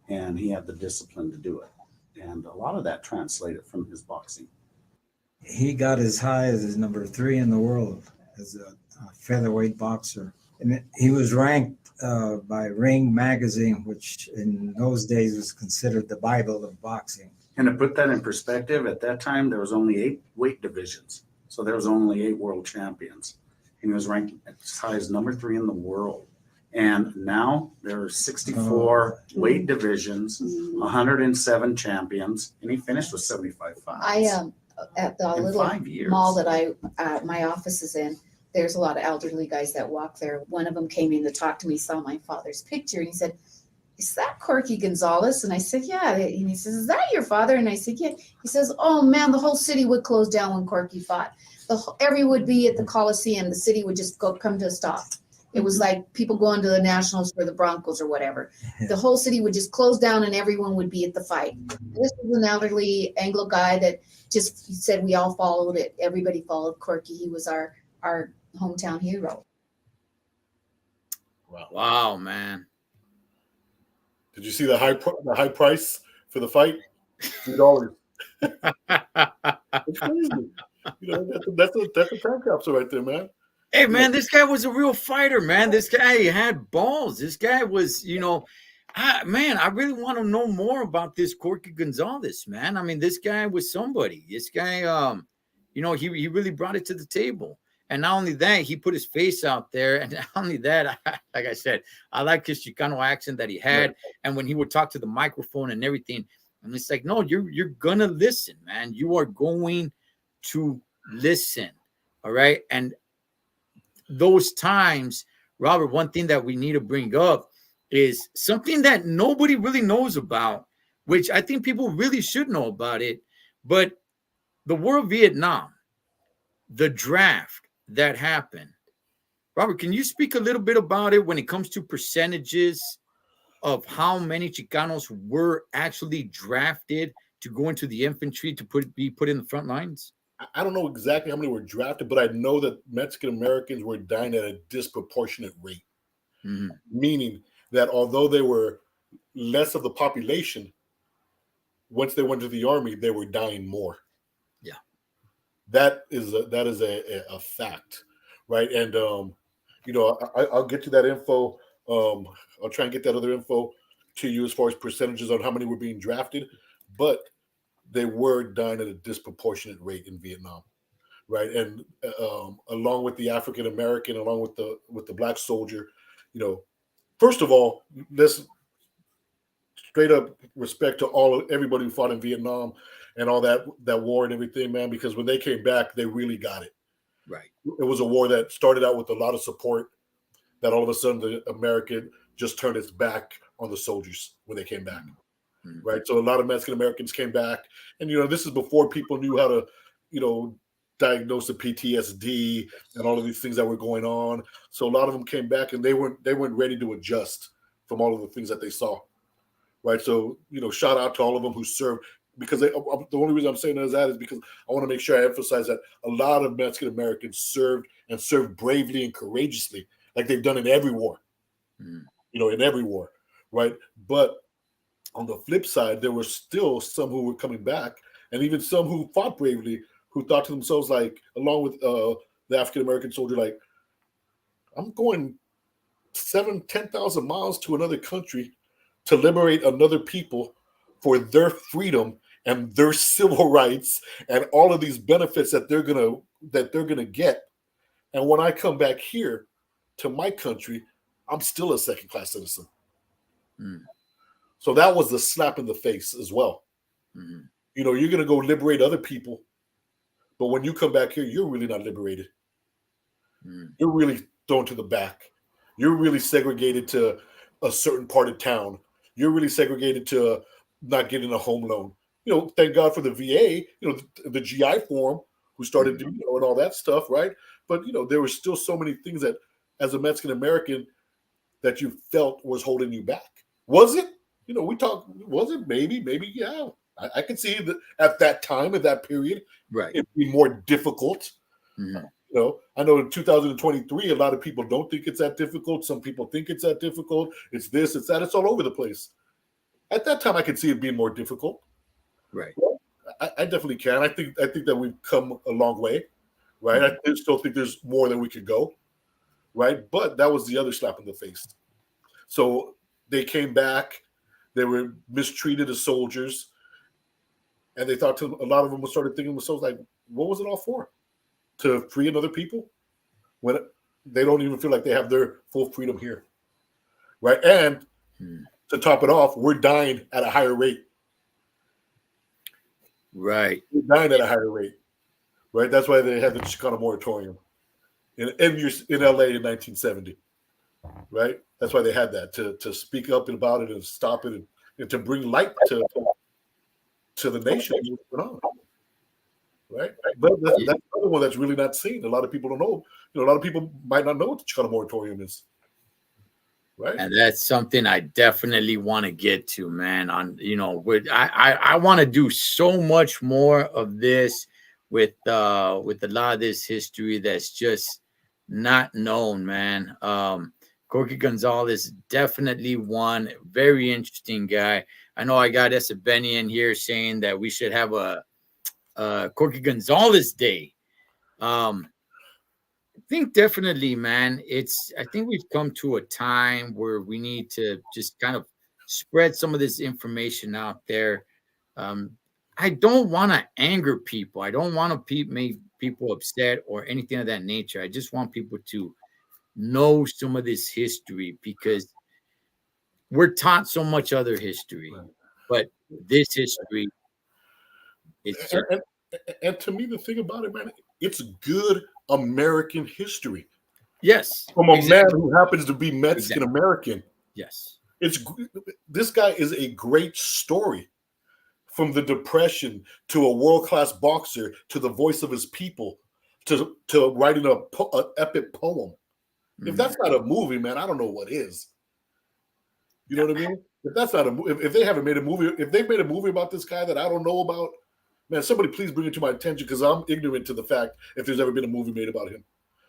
and he had the discipline to do it. And a lot of that translated from his boxing. He got as high as number 3 in the world as a featherweight boxer. And he was ranked by Ring Magazine, which in those days was considered the Bible of boxing. And to put that in perspective, at that time, there was only 8 weight divisions. So there was only 8 world champions. And he was ranked as high as number 3 in the world. And now there are 64 weight divisions, 107 champions, and he finished with 75 fights. At the In little 5 years. mall that my office is in, there's a lot of elderly guys that walk there. One of them came in to talk to me, saw my father's picture, and he said, "Is that Corky Gonzalez?" And I said, "Yeah." And he says, "Is that your father?" And I said, "Yeah." He says, "Oh man, the whole city would close down when Corky fought. Everyone would be at the Coliseum. The city would just come to a stop. It was like people going to the Nationals for the Broncos or whatever. The whole city would just close down and everyone would be at the fight." This was an elderly Anglo guy that he said we all followed it. Everybody followed Corky. He was our hometown hero. Wow, man. Did you see the high price for the fight? $3. It's crazy. That's a time capsule right there, man. Hey, man, this guy was a real fighter, man. This guy had balls. This guy was, I really want to know more about this Corky Gonzalez, man. I mean, this guy was somebody. This guy, he really brought it to the table. And not only that, he put his face out there. And not only that, like I said, I like his Chicano accent that he had. Right. And when he would talk to the microphone and everything, and it's like, no, you're gonna listen, man. You are going to listen. All right. And those times, Robert, one thing that we need to bring up is something that nobody really knows about, which I think people really should know about it. But the war of Vietnam, the draft that happened. Robert, can you speak a little bit about it when it comes to percentages of how many Chicanos were actually drafted to go into the infantry to be put in the front lines? I don't know exactly how many were drafted, but I know that Mexican Americans were dying at a disproportionate rate. Mm-hmm. Meaning that although they were less of the population, once they went to the army, they were dying more. Yeah. That is a fact, right? And I'll get to that info. I'll try and get that other info to you as far as percentages on how many were being drafted, but they were dying at a disproportionate rate in Vietnam, right? And along with the African American, along with the black soldier, first of all, let's straight up respect to everybody who fought in Vietnam and all that war and everything, man, because when they came back, they really got it. Right. It was a war that started out with a lot of support, that all of a sudden the American just turned its back on the soldiers when they came back. Mm-hmm. Right. So a lot of Mexican Americans came back, and, this is before people knew how to, diagnose the PTSD and all of these things that were going on. So a lot of them came back and they weren't ready to adjust from all of the things that they saw. Right. So, shout out to all of them who served. because the only reason I'm saying that is because I want to make sure I emphasize that a lot of Mexican Americans served bravely and courageously, like they've done in every war, in every war, right? But on the flip side, there were still some who were coming back, and even some who fought bravely, who thought to themselves, like, along with the African American soldier, like, I'm going 10,000 miles to another country to liberate another people for their freedom and their civil rights and all of these benefits that they're gonna get. And when I come back here to my country, I'm still a second-class citizen. So that was the slap in the face as well. You're gonna go liberate other people, but when you come back here, you're really not liberated. You're really thrown to the back. You're really segregated to a certain part of town. You're really segregated to not getting a home loan. Thank God for the VA, the GI form, who started and all that stuff, right? But, there were still so many things that, as a Mexican American, that you felt was holding you back. Was it? Was it? Maybe, yeah. I can see that at that time, at that period, right, it'd be more difficult. I know in 2023, a lot of people don't think it's that difficult. Some people think it's that difficult. It's this, it's that. It's all over the place. At that time, I could see it being more difficult. Right. I definitely can. I think that we've come a long way, right? I still think there's more that we could go, right? But that was the other slap in the face. So they came back. They were mistreated as soldiers. And they thought, a lot of them started thinking to themselves, like, what was it all for? To free another people when they don't even feel like they have their full freedom here, right? And to top it off, we're dying at a higher rate. Right. We're dying at a higher rate, right? That's why they had the Chicano moratorium in LA in 1970, right? That's why they had that, to speak up about it and stop it and to bring light to the nation. Right? But that's another one that's really not seen. A lot of people don't know. A lot of people might not know what the Chicano moratorium is. Right. And that's something I definitely want to get to, man. I want to do so much more of this with a lot of this history that's just not known, man. Corky Gonzalez, definitely one very interesting guy. I know I got Benny in here saying that we should have a Corky Gonzalez Day. I think definitely, man. I think we've come to a time where we need to just kind of spread some of this information out there. I don't want to anger people. I don't want to make people upset or anything of that nature. I just want people to know some of this history, because we're taught so much other history, but this history, it's just, and to me, the thing about it, man, it's good American history. Yes. From a man who happens to be Mexican American. Yes. This guy is a great story. From the Depression to a world-class boxer to the voice of his people to writing an epic poem. If that's not a movie, man, I don't know what is. You know what I mean? If that's not if they haven't made a movie, if they've made a movie about this guy that I don't know about, man, somebody please bring it to my attention, because I'm ignorant to the fact if there's ever been a movie made about him.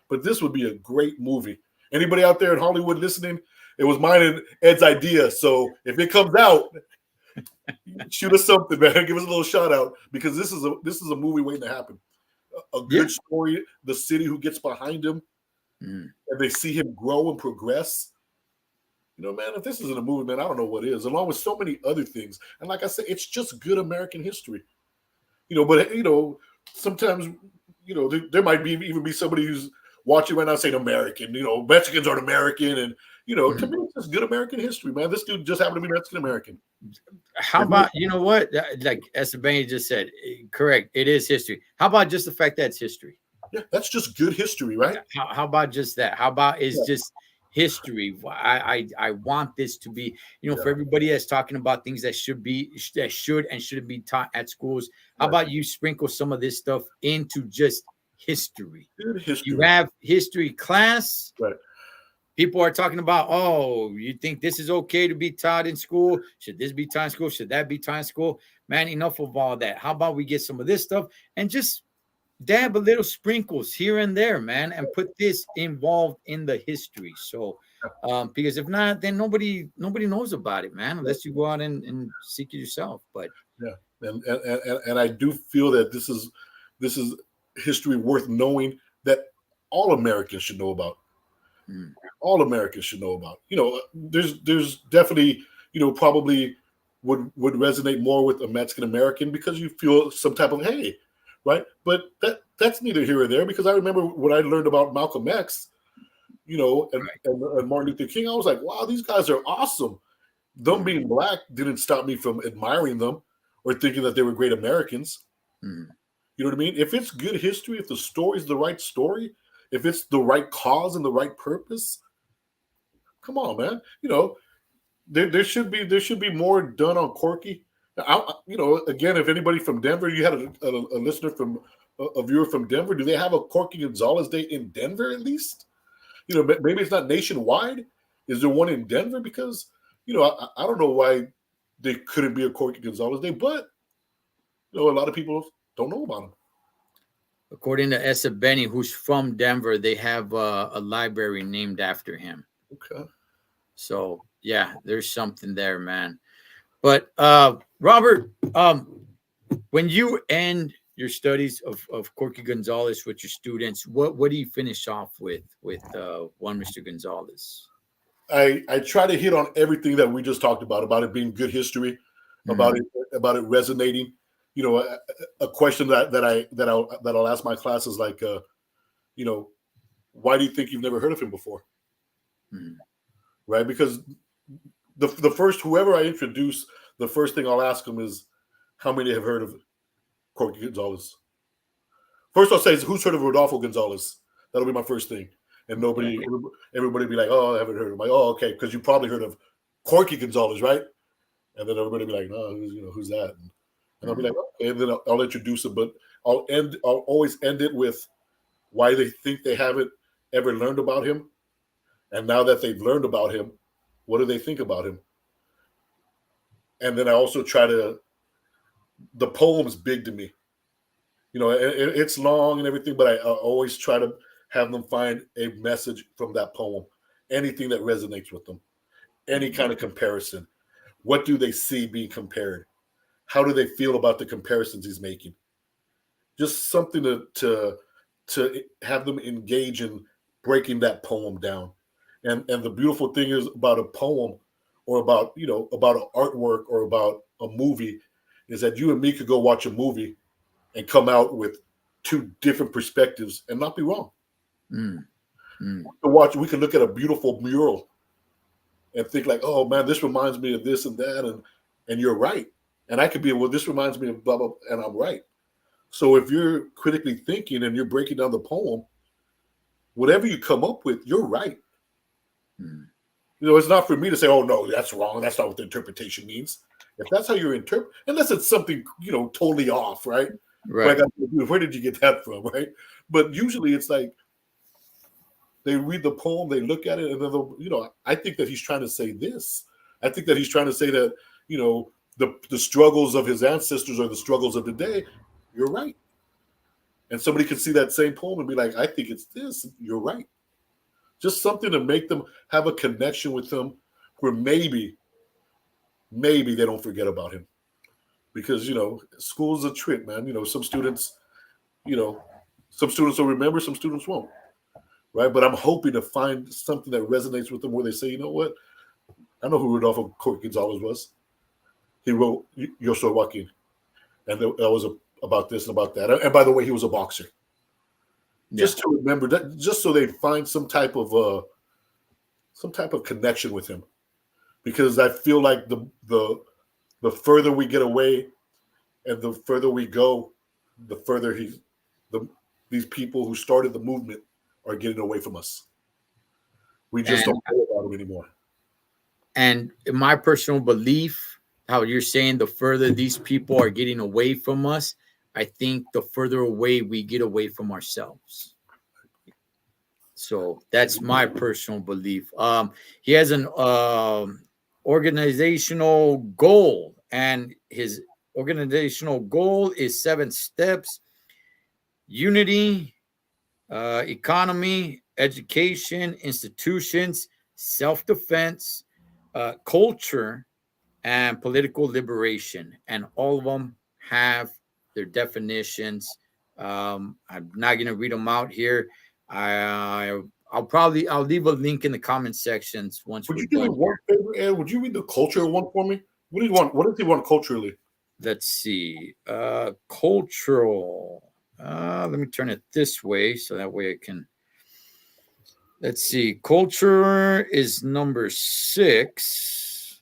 But this would be a great movie. Anybody out there in Hollywood listening? It was mine and Ed's idea. So if it comes out, shoot us something, man. Give us a little shout out, because this is a movie waiting to happen. A good story. The city who gets behind him, and they see him grow and progress. Man, if this isn't a movie, man, I don't know what is. Along with so many other things, and like I said, it's just good American history. But sometimes there might even be somebody who's watching right now saying American. Mexicans aren't American, and to me, it's just good American history, man. This dude just happened to be Mexican American. How about, what? Like Esteban just said, correct. It is history. How about just the fact that it's history? Yeah, that's just good history, right? How about just that? How about it's just history? I want this to be, for everybody that's talking about things that should and shouldn't be taught at schools. How about you sprinkle some of this stuff into just history? Good history. You have history class. Right. people are talking about, oh, you think this is okay to be taught in school? Should this be taught in school? Should that be taught in school? Man, enough of all that. How about we get some of this stuff and just dab a little sprinkles here and there, man, and put this involved in the history. So, because if not, then nobody knows about it, man, unless you go out and seek it yourself. But yeah, and I do feel that this is history worth knowing, that all Americans should know about. All Americans should know about. You know, there's definitely, you know, probably would resonate more with a Mexican American because you feel some type of hey, right? But that's neither here or there, because I remember when I learned about Malcolm X, you know, and Martin Luther King, I was like, wow, these guys are awesome. Them being black didn't stop me from admiring them or thinking that they were great Americans. You know what I mean? If it's good history, if the story's the right story, if it's the right cause and the right purpose, come on, man. You know, there should be more done on Corky. You know, again, if anybody from Denver, you had a listener from a viewer from Denver, do they have a Corky Gonzalez Day in Denver at least? You know, maybe it's not nationwide. Is there one in Denver? Because, you know, I don't know why there couldn't be a Corky Gonzalez Day, but, you know, a lot of people don't know about him. According to Esa Benny, who's from Denver, they have a library named after him. Okay. So, yeah, there's something there, man. But, Robert, when you end your studies of Corky Gonzalez with your students, what do you finish off with one Mr. Gonzalez? I try to hit on everything that we just talked about it being good history, about it resonating. You know, a question that I'll ask my class is like, you know, why do you think you've never heard of him before? Right? Because the first, whoever I introduce, the first thing I'll ask them is, how many have heard of Corky Gonzalez? First I'll say, who's heard of Rodolfo Gonzalez? That'll be my first thing. And everybody be like, oh, I haven't heard of him. Like, oh, okay, because you probably heard of Corky Gonzalez, right? And then everybody be like, no, who's that? And I'll be like, okay, and then I'll introduce them, but I'll always end it with why they think they haven't ever learned about him. And now that they've learned about him, what do they think about him? And then I also the poem's big to me. You know, it's long and everything, but I always try to have them find a message from that poem, anything that resonates with them, any kind of comparison. What do they see being compared? How do they feel about the comparisons he's making? Just something to have them engage in breaking that poem down. And the beautiful thing is about a poem or about an artwork or about a movie is that you and me could go watch a movie and come out with two different perspectives and not be wrong. We can look at a beautiful mural and think like, oh man, this reminds me of this and that, and you're right. And I could be, well, this reminds me of blah, blah, and I'm right. So if you're critically thinking and you're breaking down the poem, whatever you come up with, you're right. You know, it's not for me to say, oh no, that's wrong. That's not what the interpretation means. If that's how you interpret, unless it's something, you know, totally off, right? Right. Like, where did you get that from, right? But usually it's like they read the poem, they look at it, and then you know, I think that he's trying to say this. I think that he's trying to say that, you know, the struggles of his ancestors are the struggles of today. You're right. And somebody could see that same poem and be like, I think it's this. You're right. Just something to make them have a connection with him where maybe they don't forget about him. Because, you know, school's a trick, man. You know, some students will remember, some students won't. Right? But I'm hoping to find something that resonates with them where they say, you know what? I know who Rodolfo Corky Gonzalez was. He wrote Yo Soy Joaquin. And that was about this and about that. And by the way, he was a boxer. Yeah. Just to remember that, just so they find some type of connection with him. Because I feel like the further we get away and the further we go, the further these people who started the movement are getting away from us. We just don't know about them anymore. And in my personal belief, how you're saying the further these people are getting away from us, I think the further away we get away from ourselves. So that's my personal belief. He has an organizational goal, and his organizational goal is 7 steps: unity, economy, education, institutions, self-defense, culture, and political liberation. And all of them have their definitions. I'm not going to read them out here. I'll leave a link in the comment sections once Would we're you do me done. one favor, Ed? Would you read the culture one for me? What do you want? What does he want culturally? Let's see. Cultural. Let me turn it this way so that way I can. Let's see. Culture is number 6.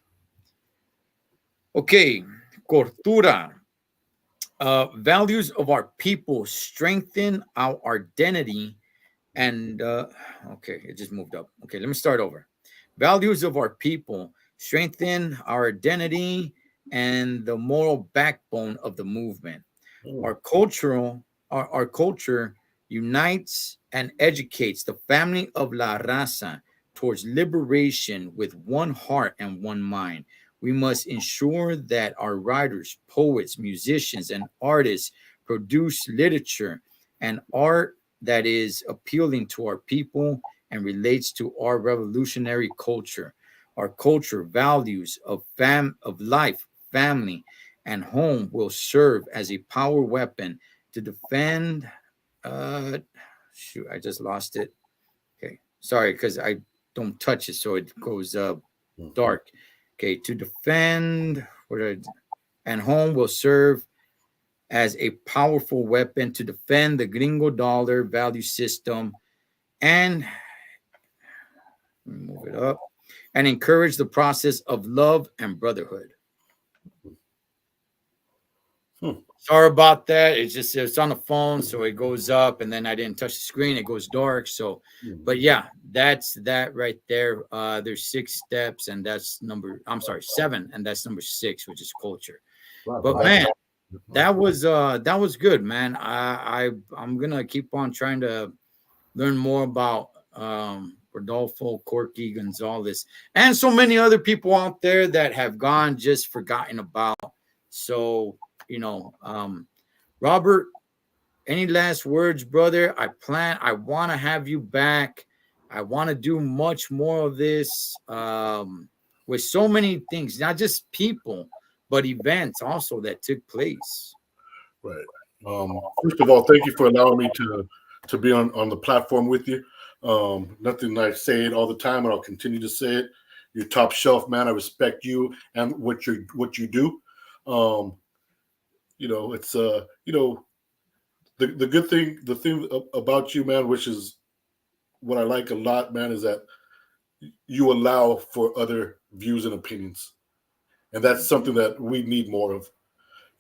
Okay. Cultura. Values of our people strengthen our identity and okay, it just moved up. Okay, let me start over. Values of our people strengthen our identity and the moral backbone of the movement. Our culture unites and educates the family of La Raza towards liberation with one heart and one mind. We must ensure that our writers, poets, musicians, and artists produce literature and art that is appealing to our people and relates to our revolutionary culture. Our culture values of life, family, and home will serve as a power weapon to defend. Shoot, I just lost it. Okay, sorry, because I don't touch it, so it goes dark. Okay, to defend, and home will serve as a powerful weapon to defend the gringo dollar value system and move it up and encourage the process of love and brotherhood. Sorry about that. It's on the phone, so it goes up, and then I didn't touch the screen. It goes dark. So, but yeah, that's that right there. There's 6 steps, and that's 7, and that's number 6, which is culture. But man, that was good, man. I'm gonna keep on trying to learn more about Rodolfo, Corky, Gonzalez, and so many other people out there that have gone just forgotten about. So, Robert, any last words, brother? I want to have you back. I want to do much more of this with so many things, not just people, but events also that took place. Right. First of all, thank you for allowing me to be on the platform with you. Nothing I say it all the time, and I'll continue to say it. You're top shelf, man. I respect you and what you do. It's the good thing, the thing about you, man, which is what I like a lot, man, is that you allow for other views and opinions, and that's something that we need more of.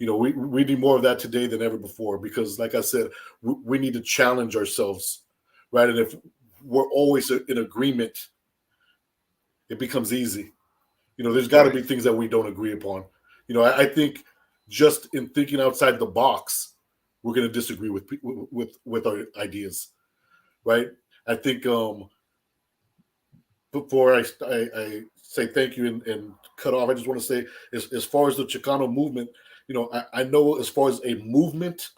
We need more of that today than ever before, because like I said, we need to challenge ourselves, right? And if we're always in agreement, it becomes easy. There's got to be things that we don't agree upon. I think just in thinking outside the box, we're going to disagree with our ideas, right? I think before I say thank you and cut off, I just want to say, as far as the Chicano movement, I know as far as a movement,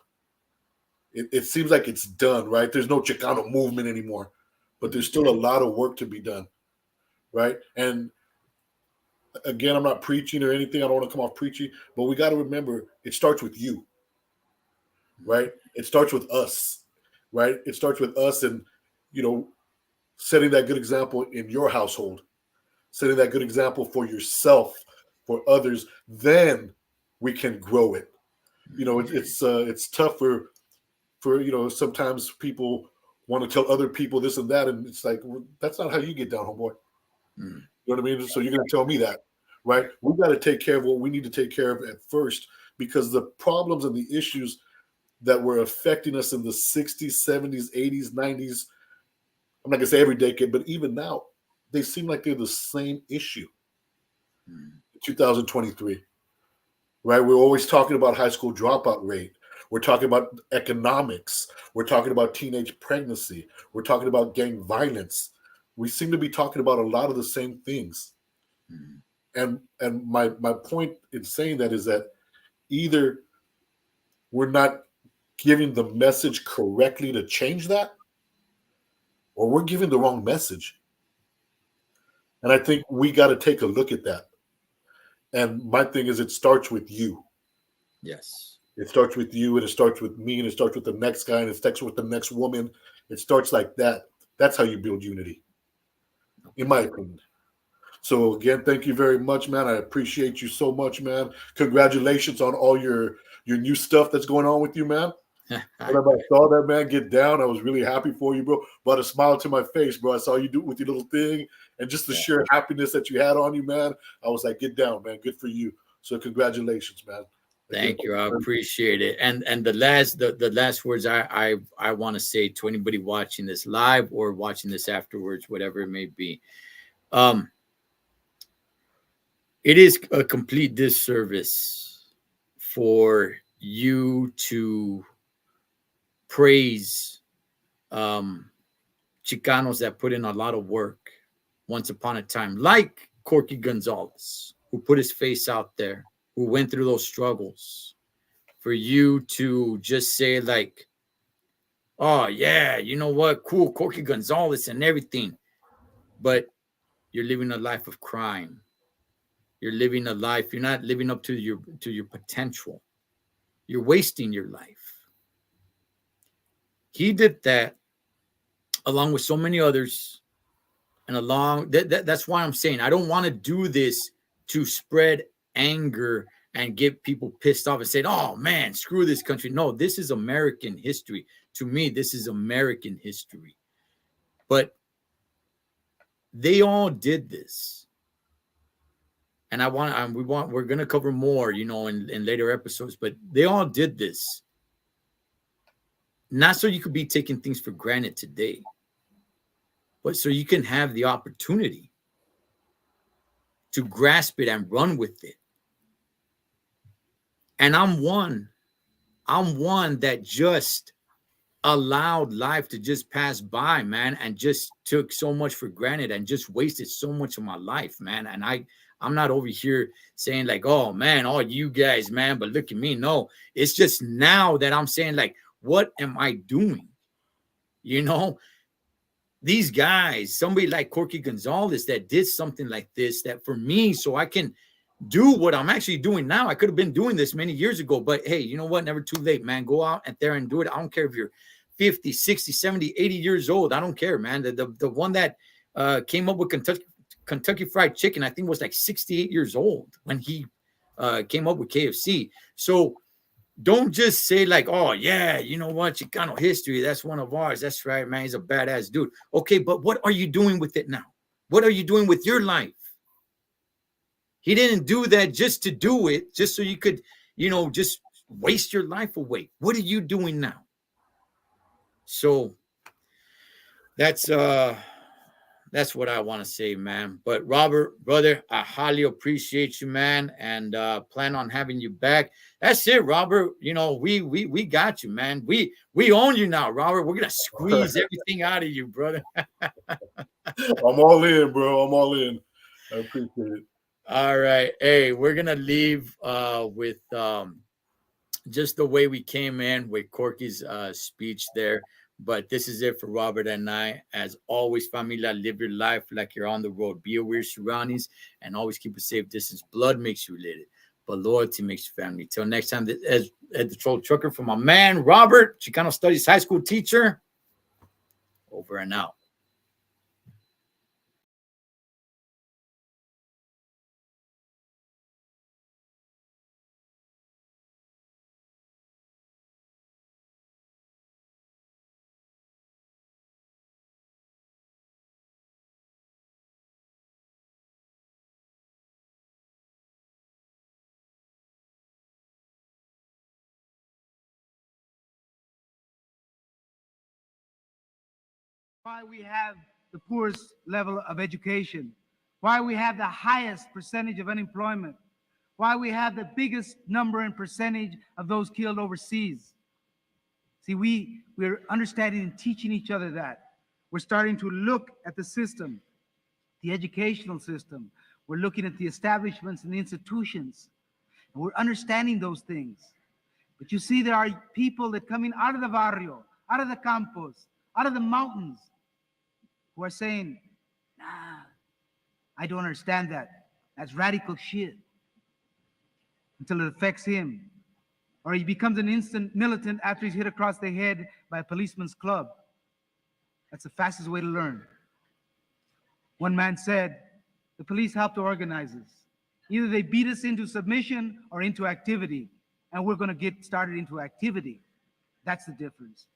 it seems like it's done, right? There's no Chicano movement anymore, but there's still a lot of work to be done, right? And again, I'm not preaching or anything. I don't want to come off preachy, but we got to remember it starts with you, right? It starts with us, right? It starts with us, and setting that good example in your household, setting that good example for yourself, for others. Then we can grow it. It's tough for sometimes people want to tell other people this and that, and it's like, well, that's not how you get down, homeboy. You know what I mean? So you're going to tell me that, right? We got to take care of what we need to take care of at first, because the problems and the issues that were affecting us in the 60s, 70s, 80s, 90s, I'm not going to say every decade, but even now, they seem like they're the same issue. 2023, right? We're always talking about high school dropout rate. We're talking about economics. We're talking about teenage pregnancy. We're talking about gang violence. We seem to be talking about a lot of the same things. And my point in saying that is that either we're not giving the message correctly to change that, or we're giving the wrong message. And I think we got to take a look at that. And my thing is, it starts with you. Yes. It starts with you, and it starts with me, and it starts with the next guy, and it starts with the next woman. It starts like that. That's how you build unity, in my opinion. So again, thank you very much, man. I appreciate you so much, man. Congratulations on all your new stuff that's going on with you, man. Whenever I saw that, man, get down, I was really happy for you, bro. Brought a smile to my face, bro. I saw you do it with your little thing, and just the sheer happiness that you had on you, man. I was like, get down, man. Good for you. So congratulations, man. Thank you. I appreciate it. And the last words I want to say to anybody watching this live or watching this afterwards, whatever it may be. It is a complete disservice for you to praise Chicanos that put in a lot of work once upon a time, like Corky Gonzalez, who put his face out there, who went through those struggles. For you to just say like, oh yeah, you know what, cool, Corky Gonzalez and everything, but you're living a life of crime. You're living a life, you're not living up to your potential. You're wasting your life. He did that along with so many others, and that's why I'm saying I don't want to do this to spread anger and get people pissed off and say, oh man, screw this country. No, this is American history. To me, this is American history. But they all did this. And we're going to cover more, you know, in later episodes, but they all did this. Not so you could be taking things for granted today, but so you can have the opportunity to grasp it and run with it. And I'm one that just allowed life to just pass by, man, and just took so much for granted and just wasted so much of my life, man. And I'm not over here saying like, oh man, all you guys, man, but look at me. No, it's just now that I'm saying like, what am I doing? You know, these guys, somebody like Corky Gonzalez that did something like this, that for me, so I can do what I'm actually doing now. I could have been doing this many years ago, but hey, you know what? Never too late, man. Go out there and do it. I don't care if you're 50, 60, 70, 80 years old. I don't care, man. The one that came up with Kentucky Fried Chicken, I think was like 68 years old when he came up with KFC. So don't just say like, oh yeah, you know what? Chicano history, that's one of ours. That's right, man. He's a badass dude. Okay, but what are you doing with it now? What are you doing with your life? He didn't do that just to do it, just so you could, you know, just waste your life away. What are you doing now? So that's what I want to say, man. But Robert, brother, I highly appreciate you, man, and plan on having you back. That's it, Robert. You know, we got you, man. We own you now, Robert. We're gonna squeeze everything out of you, brother. I'm all in, bro. I'm all in. I appreciate it. All right. Hey, we're going to leave with just the way we came in with Corky's speech there. But this is it for Robert and I. As always, familia, live your life like you're on the road. Be aware of surroundings and always keep a safe distance. Blood makes you lit, but loyalty makes you family. Till next time, as the Thecholotrucker for my man, Robert, Chicano Studies high school teacher. Over and out. Why we have the poorest level of education, why we have the highest percentage of unemployment, why we have the biggest number and percentage of those killed overseas. See, we're understanding and teaching each other that. We're starting to look at the system, the educational system. We're looking at the establishments and the institutions. And we're understanding those things. But you see, there are people that come in out of the barrio, out of the campos, out of the mountains, who are saying, nah, I don't understand that. That's radical shit. Until it affects him. Or he becomes an instant militant after he's hit across the head by a policeman's club. That's the fastest way to learn. One man said, the police help to organize us. Either they beat us into submission or into activity, and we're going to get started into activity. That's the difference.